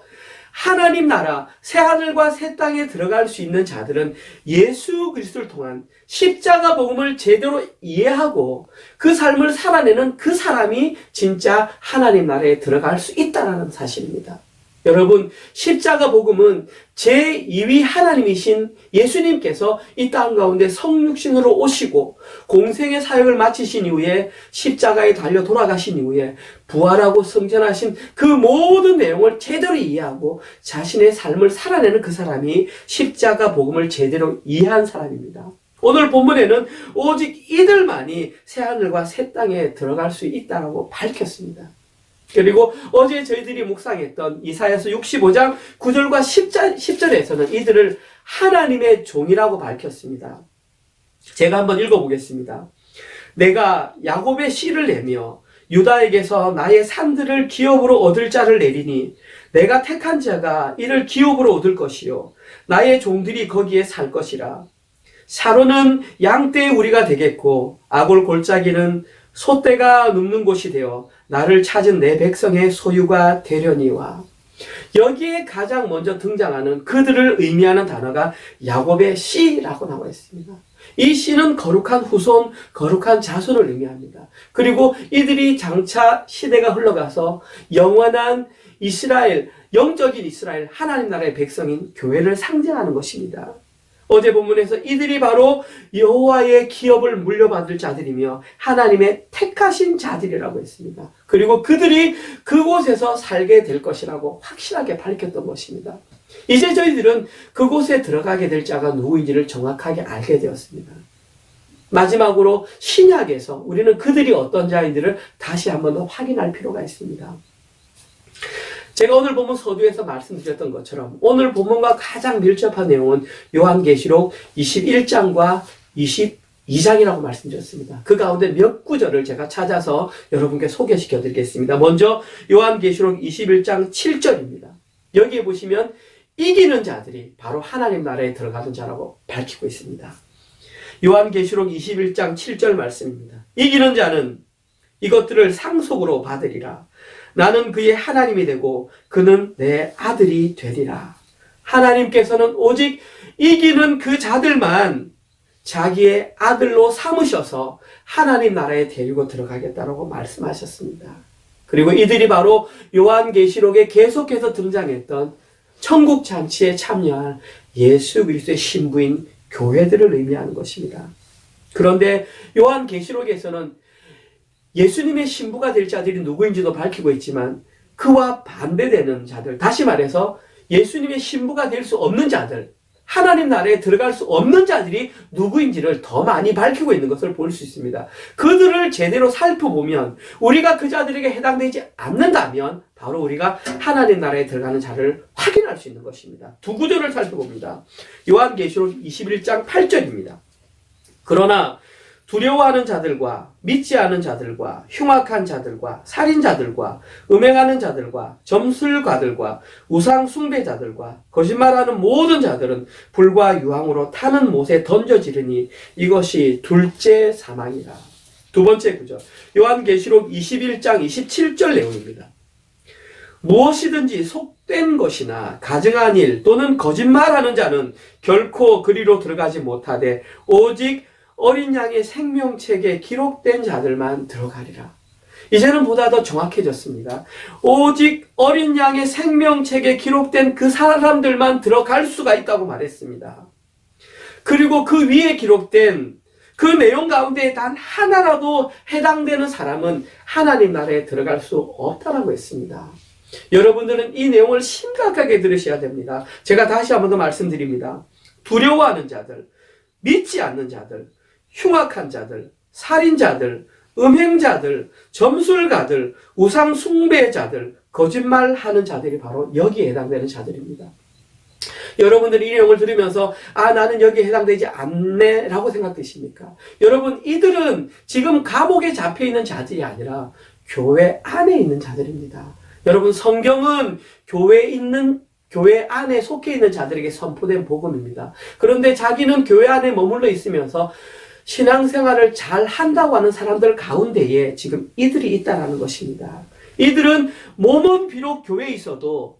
하나님 나라 새하늘과 새 땅에 들어갈 수 있는 자들은 예수 그리스도를 통한 십자가 복음을 제대로 이해하고 그 삶을 살아내는 그 사람이 진짜 하나님 나라에 들어갈 수 있다는 사실입니다. 여러분, 십자가 복음은 제2위 하나님이신 예수님께서 이 땅 가운데 성육신으로 오시고 공생의 사역을 마치신 이후에 십자가에 달려 돌아가신 이후에 부활하고 승천하신 그 모든 내용을 제대로 이해하고 자신의 삶을 살아내는 그 사람이 십자가 복음을 제대로 이해한 사람입니다. 오늘 본문에는 오직 이들만이 새하늘과 새 땅에 들어갈 수 있다고 밝혔습니다. 그리고 어제 저희들이 묵상했던 이사야서 65장 9절과 10절에서는 이들을 하나님의 종이라고 밝혔습니다. 제가 한번 읽어보겠습니다. 내가 야곱의 씨를 내며 유다에게서 나의 산들을 기업으로 얻을 자를 내리니 내가 택한 자가 이를 기업으로 얻을 것이요 나의 종들이 거기에 살 것이라. 사로는 양떼의 우리가 되겠고 아골 골짜기는 소떼가 눕는 곳이 되어 나를 찾은 내 백성의 소유가 되려니와. 여기에 가장 먼저 등장하는 그들을 의미하는 단어가 야곱의 씨라고 나와 있습니다. 이 씨는 거룩한 후손, 거룩한 자손을 의미합니다. 그리고 이들이 장차 시대가 흘러가서 영원한 이스라엘, 영적인 이스라엘, 하나님 나라의 백성인 교회를 상징하는 것입니다. 어제 본문에서 이들이 바로 여호와의 기업을 물려받을 자들이며 하나님의 택하신 자들이라고 했습니다. 그리고 그들이 그곳에서 살게 될 것이라고 확실하게 밝혔던 것입니다. 이제 저희들은 그곳에 들어가게 될 자가 누구인지를 정확하게 알게 되었습니다. 마지막으로 신약에서 우리는 그들이 어떤 자인지를 다시 한번 더 확인할 필요가 있습니다. 제가 오늘 본문 서두에서 말씀드렸던 것처럼 오늘 본문과 가장 밀접한 내용은 요한계시록 21장과 22장이라고 말씀드렸습니다. 그 가운데 몇 구절을 제가 찾아서 여러분께 소개시켜 드리겠습니다. 먼저 요한계시록 21장 7절입니다. 여기에 보시면 이기는 자들이 바로 하나님 나라에 들어가는 자라고 밝히고 있습니다. 요한계시록 21장 7절 말씀입니다. 이기는 자는 이것들을 상속으로 받으리라. 나는 그의 하나님이 되고 그는 내 아들이 되리라. 하나님께서는 오직 이기는 그 자들만 자기의 아들로 삼으셔서 하나님 나라에 데리고 들어가겠다라고 말씀하셨습니다. 그리고 이들이 바로 요한계시록에 계속해서 등장했던 천국 잔치에 참여할 예수 그리스도의 신부인 교회들을 의미하는 것입니다. 그런데 요한계시록에서는 예수님의 신부가 될 자들이 누구인지도 밝히고 있지만 그와 반대되는 자들, 다시 말해서 예수님의 신부가 될 수 없는 자들, 하나님 나라에 들어갈 수 없는 자들이 누구인지를 더 많이 밝히고 있는 것을 볼 수 있습니다. 그들을 제대로 살펴보면 우리가 그 자들에게 해당되지 않는다면 바로 우리가 하나님 나라에 들어가는 자를 확인할 수 있는 것입니다. 두 구절을 살펴봅니다. 요한계시록 21장 8절입니다. 그러나 두려워하는 자들과 믿지 않은 자들과 흉악한 자들과 살인자들과 음행하는 자들과 점술가들과 우상 숭배자들과 거짓말하는 모든 자들은 불과 유황으로 타는 못에 던져지르니 이것이 둘째 사망이라. 두 번째 구절 요한계시록 21장 27절 내용입니다. 무엇이든지 속된 것이나 가증한 일 또는 거짓말하는 자는 결코 그리로 들어가지 못하되 오직 어린 양의 생명책에 기록된 자들만 들어가리라. 이제는 보다 더 정확해졌습니다. 오직 어린 양의 생명책에 기록된 그 사람들만 들어갈 수가 있다고 말했습니다. 그리고 그 위에 기록된 그 내용 가운데 단 하나라도 해당되는 사람은 하나님 나라에 들어갈 수 없다라고 했습니다. 여러분들은 이 내용을 심각하게 들으셔야 됩니다. 제가 다시 한 번 더 말씀드립니다. 두려워하는 자들, 믿지 않는 자들, 흉악한 자들, 살인자들, 음행자들, 점술가들, 우상 숭배자들, 거짓말하는 자들이 바로 여기에 해당되는 자들입니다. 여러분들이 이 내용을 들으면서 나는 여기에 해당되지 않네 라고 생각되십니까? 여러분, 이들은 지금 감옥에 잡혀있는 자들이 아니라 교회 안에 있는 자들입니다. 여러분, 성경은 교회 안에 속해 있는 자들에게 선포된 복음입니다. 그런데 자기는 교회 안에 머물러 있으면서 신앙생활을 잘 한다고 하는 사람들 가운데에 지금 이들이 있다는 것입니다. 이들은 몸은 비록 교회에 있어도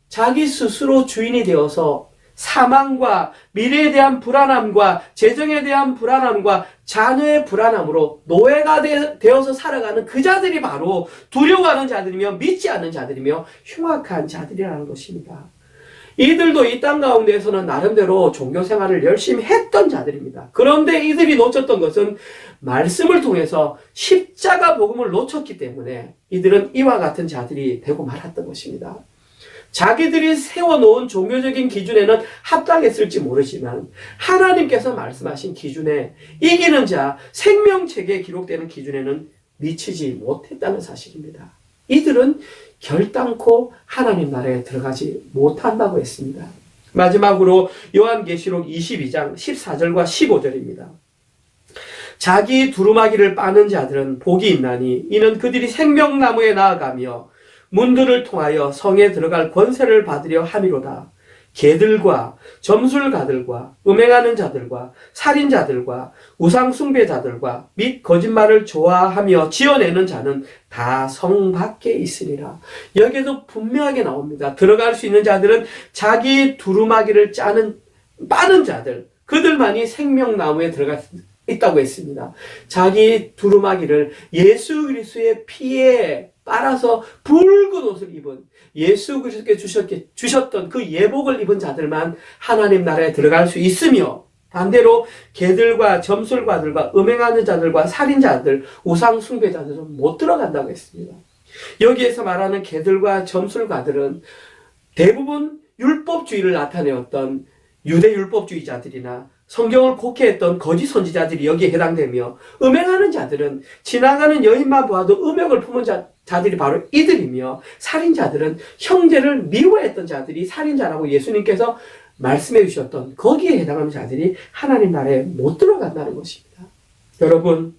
자기 스스로 주인이 되어서 사망과 미래에 대한 불안함과 재정에 대한 불안함과 자녀의 불안함으로 노예가 되어서 살아가는 그 자들이 바로 두려워하는 자들이며 믿지 않는 자들이며 흉악한 자들이라는 것입니다. 이들도 이 땅 가운데에서는 나름대로 종교생활을 열심히 했던 자들입니다. 그런데 이들이 놓쳤던 것은 말씀을 통해서 십자가 복음을 놓쳤기 때문에 이들은 이와 같은 자들이 되고 말았던 것입니다. 자기들이 세워놓은 종교적인 기준에는 합당했을지 모르지만 하나님께서 말씀하신 기준에 이기는 자, 생명책에 기록되는 기준에는 미치지 못했다는 사실입니다. 이들은 결단코 하나님 나라에 들어가지 못한다고 했습니다. 마지막으로 요한계시록 22장 14절과 15절입니다. 자기 두루마기를 빠는 자들은 복이 있나니 이는 그들이 생명나무에 나아가며 문들을 통하여 성에 들어갈 권세를 받으려 함이로다. 개들과 점술가들과 음행하는 자들과 살인자들과 우상 숭배자들과 및 거짓말을 좋아하며 지어내는 자는 다 성 밖에 있으리라. 여기에도 분명하게 나옵니다. 들어갈 수 있는 자들은 자기 두루마기를 빠는 자들, 그들만이 생명나무에 들어갈 수 있다고 했습니다. 자기 두루마기를 예수 그리스도의 피에 빨아서 붉은 옷을 입은 예수 그리스도께 주셨던 그 예복을 입은 자들만 하나님 나라에 들어갈 수 있으며 반대로 개들과 점술가들과 음행하는 자들과 살인자들, 우상 숭배자들은 못 들어간다고 했습니다. 여기에서 말하는 개들과 점술가들은 대부분 율법주의를 나타내었던 유대 율법주의자들이나 성경을 곡해했던 거짓 선지자들이 여기에 해당되며 음행하는 자들은 지나가는 여인만 보아도 음욕을 품은 자들이 바로 이들이며 살인자들은 형제를 미워했던 자들이 살인자라고 예수님께서 말씀해 주셨던 거기에 해당하는 자들이 하나님 나라에 못 들어간다는 것입니다. 여러분,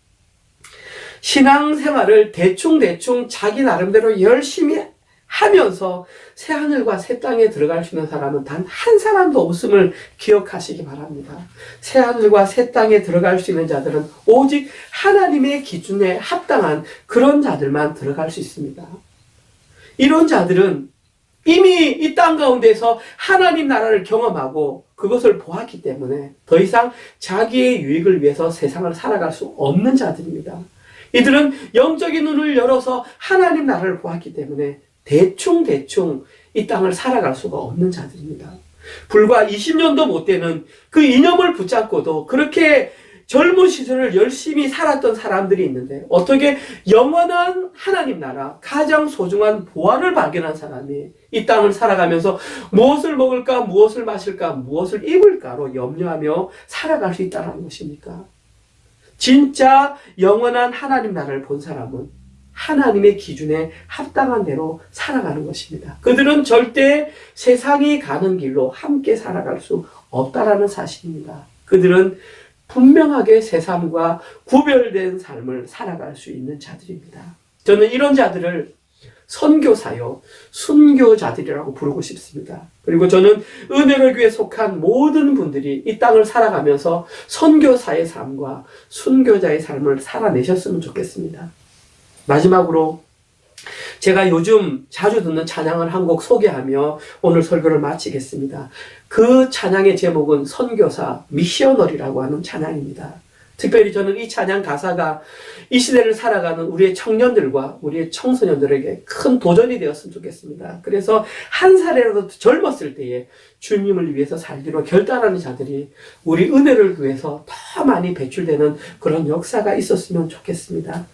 신앙생활을 대충 자기 나름대로 열심히 하면서 새하늘과 새 땅에 들어갈 수 있는 사람은 단 한 사람도 없음을 기억하시기 바랍니다. 새하늘과 새 땅에 들어갈 수 있는 자들은 오직 하나님의 기준에 합당한 그런 자들만 들어갈 수 있습니다. 이런 자들은 이미 이 땅 가운데서 하나님 나라를 경험하고 그것을 보았기 때문에 더 이상 자기의 유익을 위해서 세상을 살아갈 수 없는 자들입니다. 이들은 영적인 눈을 열어서 하나님 나라를 보았기 때문에 대충 이 땅을 살아갈 수가 없는 자들입니다. 불과 20년도 못 되는 그 이념을 붙잡고도 그렇게 젊은 시절을 열심히 살았던 사람들이 있는데 어떻게 영원한 하나님 나라, 가장 소중한 보화를 발견한 사람이 이 땅을 살아가면서 무엇을 먹을까, 무엇을 마실까, 무엇을 입을까로 염려하며 살아갈 수 있다는 것입니까? 진짜 영원한 하나님 나라를 본 사람은 하나님의 기준에 합당한 대로 살아가는 것입니다. 그들은 절대 세상이 가는 길로 함께 살아갈 수 없다라는 사실입니다. 그들은 분명하게 세상과 구별된 삶을 살아갈 수 있는 자들입니다. 저는 이런 자들을 선교사요, 순교자들이라고 부르고 싶습니다. 그리고 저는 은혜로 교회에 속한 모든 분들이 이 땅을 살아가면서 선교사의 삶과 순교자의 삶을 살아내셨으면 좋겠습니다. 마지막으로 제가 요즘 자주 듣는 찬양을 한 곡 소개하며 오늘 설교를 마치겠습니다. 그 찬양의 제목은 선교사, 미셔너리라고 하는 찬양입니다. 특별히 저는 이 찬양 가사가 이 시대를 살아가는 우리의 청년들과 우리의 청소년들에게 큰 도전이 되었으면 좋겠습니다. 그래서 한 살이라도 젊었을 때에 주님을 위해서 살기로 결단하는 자들이 우리 은혜를 위해서 더 많이 배출되는 그런 역사가 있었으면 좋겠습니다.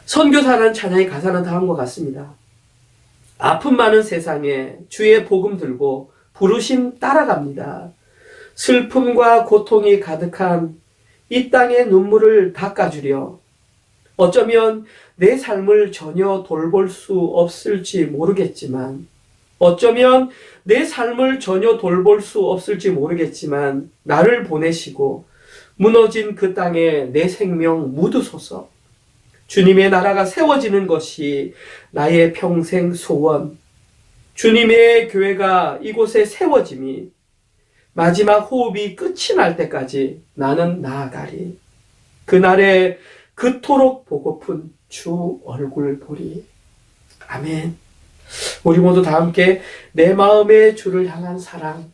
선교사라는 찬양의 가사는 다음과 같습니다. 아픔 많은 세상에 주의 복음 들고 부르심 따라갑니다. 슬픔과 고통이 가득한 이 땅의 눈물을 닦아주려 어쩌면 내 삶을 전혀 돌볼 수 없을지 모르겠지만 나를 보내시고 무너진 그 땅에 내 생명 묻으소서. 주님의 나라가 세워지는 것이 나의 평생 소원. 주님의 교회가 이곳에 세워짐이 마지막 호흡이 끝이 날 때까지 나는 나아가리. 그날에 그토록 보고픈 주 얼굴 보리. 아멘. 우리 모두 다 함께 내 마음의 주를 향한 사랑,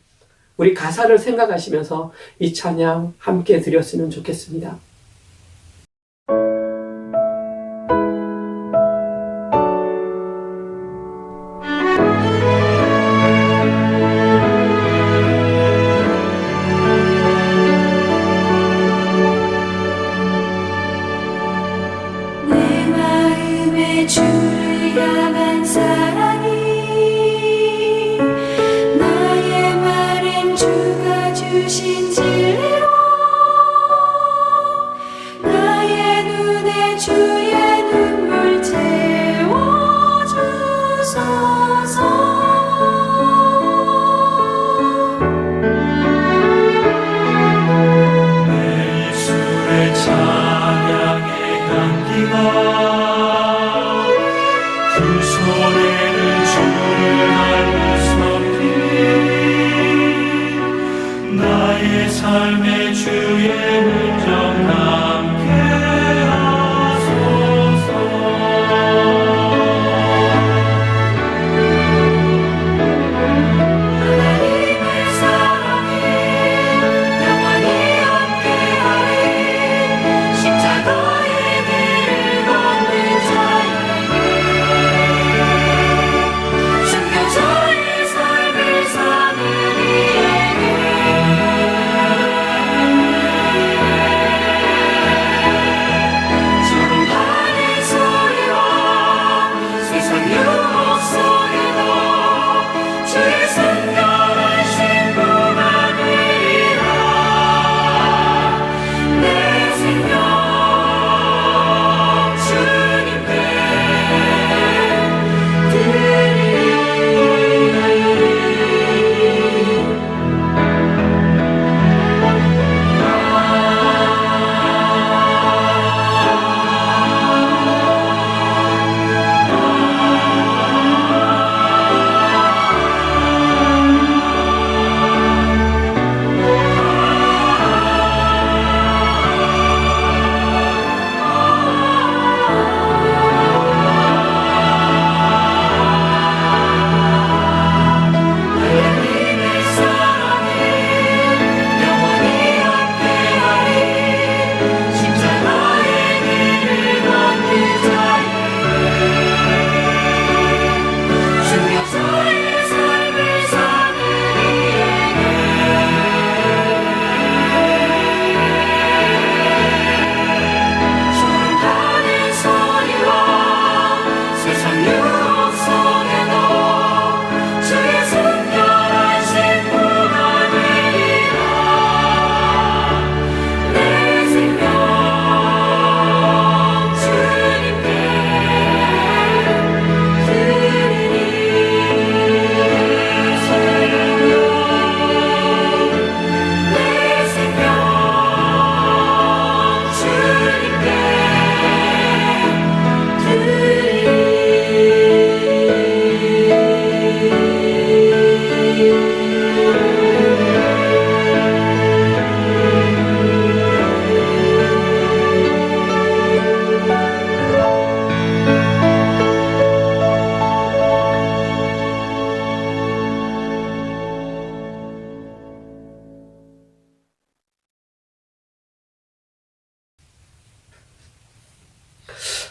우리 가사를 생각하시면서 이 찬양 함께 드렸으면 좋겠습니다. 내 마음의 주를 향한 사랑이 나의 마른 주가 주신 진리로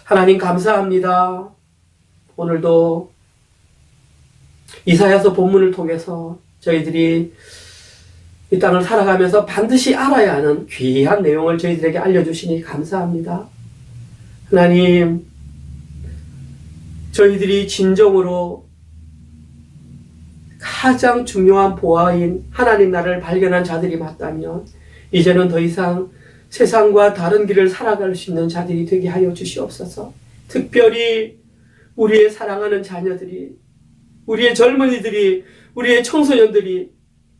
하나님 감사합니다. 오늘도 이사야서 본문을 통해서 저희들이 이 땅을 살아가면서 반드시 알아야 하는 귀한 내용을 저희들에게 알려주시니 감사합니다. 하나님, 저희들이 진정으로 가장 중요한 보아인 하나님 나라를 발견한 자들이 맞다면 이제는 더 이상 세상과 다른 길을 살아갈 수 있는 자들이 되게 하여 주시옵소서. 특별히 우리의 사랑하는 자녀들이, 우리의 젊은이들이, 우리의 청소년들이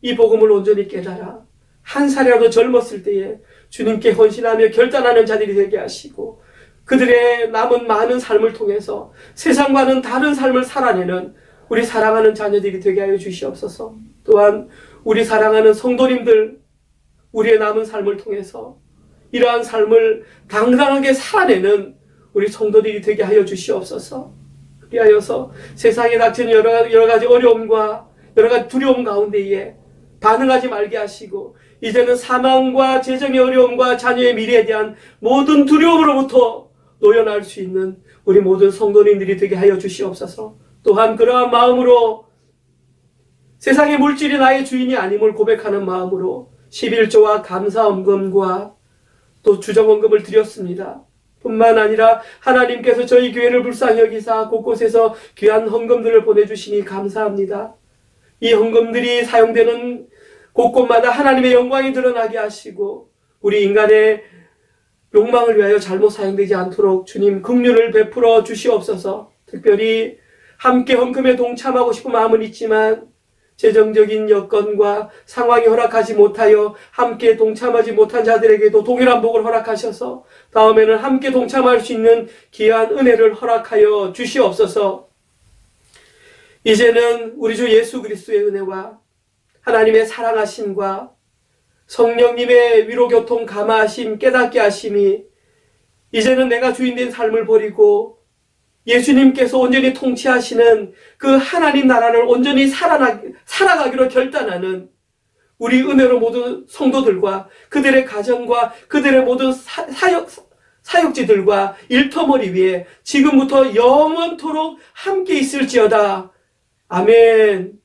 이 복음을 온전히 깨달아 한 살이라도 젊었을 때에 주님께 헌신하며 결단하는 자들이 되게 하시고 그들의 남은 많은 삶을 통해서 세상과는 다른 삶을 살아내는 우리 사랑하는 자녀들이 되게 하여 주시옵소서. 또한 우리 사랑하는 성도님들, 우리의 남은 삶을 통해서 이러한 삶을 당당하게 살아내는 우리 성도들이 되게 하여 주시옵소서. 그리하여서 세상에 닥치는 여러 가지 어려움과 여러 가지 두려움 가운데에 반응하지 말게 하시고 이제는 사망과 재정의 어려움과 자녀의 미래에 대한 모든 두려움으로부터 노연할 수 있는 우리 모든 성도님들이 되게 하여 주시옵소서. 또한 그러한 마음으로 세상의 물질이 나의 주인이 아님을 고백하는 마음으로 11조와 감사헌금과 또 주정헌금을 드렸습니다. 뿐만 아니라 하나님께서 저희 교회를 불쌍히 여기사 곳곳에서 귀한 헌금들을 보내주시니 감사합니다. 이 헌금들이 사용되는 곳곳마다 하나님의 영광이 드러나게 하시고 우리 인간의 욕망을 위하여 잘못 사용되지 않도록 주님 긍휼을 베풀어 주시옵소서. 특별히 함께 헌금에 동참하고 싶은 마음은 있지만 재정적인 여건과 상황이 허락하지 못하여 함께 동참하지 못한 자들에게도 동일한 복을 허락하셔서 다음에는 함께 동참할 수 있는 귀한 은혜를 허락하여 주시옵소서. 이제는 우리 주 예수 그리스도의 은혜와 하나님의 사랑하심과 성령님의 위로교통 감화하심 깨닫게 하심이 이제는 내가 주인된 삶을 버리고 예수님께서 온전히 통치하시는 그 하나님 나라를 온전히 살아가기로 결단하는 우리 은혜로 모든 성도들과 그들의 가정과 그들의 모든 사역지들과 일터머리 위에 지금부터 영원토록 함께 있을지어다. 아멘.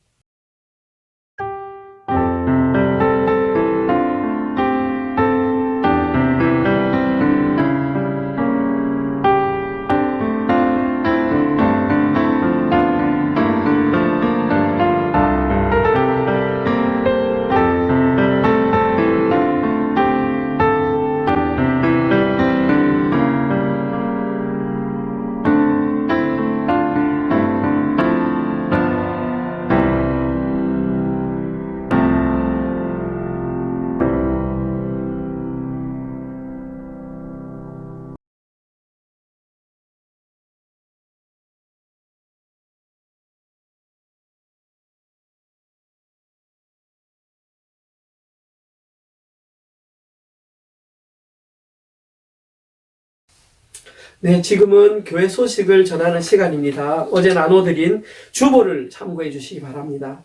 네, 지금은 교회 소식을 전하는 시간입니다. 어제 나눠드린 주보를 참고해 주시기 바랍니다.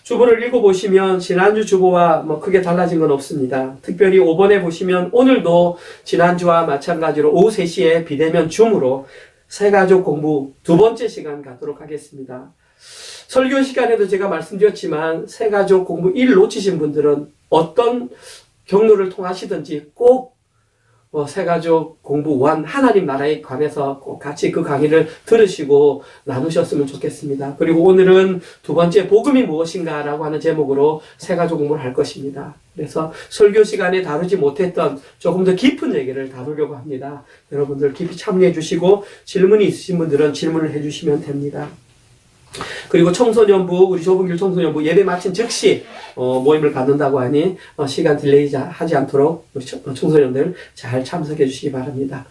주보를 읽어보시면 지난주 주보와 크게 달라진 건 없습니다. 특별히 5번에 보시면 오늘도 지난주와 마찬가지로 오후 3시에 비대면 줌으로 새가족 공부 두 번째 시간 갖도록 하겠습니다. 설교 시간에도 제가 말씀드렸지만 새가족 공부 1 놓치신 분들은 어떤 경로를 통하시든지 꼭 새가족 공부 1 하나님 나라에 관해서 꼭 같이 그 강의를 들으시고 나누셨으면 좋겠습니다. 그리고 오늘은 두 번째 복음이 무엇인가 라고 하는 제목으로 새가족 공부를 할 것입니다. 그래서 설교 시간에 다루지 못했던 조금 더 깊은 얘기를 다루려고 합니다. 여러분들 깊이 참여해 주시고 질문이 있으신 분들은 질문을 해 주시면 됩니다. 그리고 청소년부, 우리 좁은길 청소년부 예배 마친 즉시 모임을 갖는다고 하니 시간 딜레이 하지 않도록 우리 청소년들 잘 참석해 주시기 바랍니다.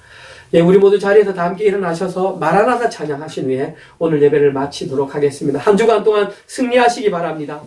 예, 우리 모두 자리에서 다 함께 일어나셔서 마라나다 찬양하신 후에 오늘 예배를 마치도록 하겠습니다. 한 주간 동안 승리하시기 바랍니다.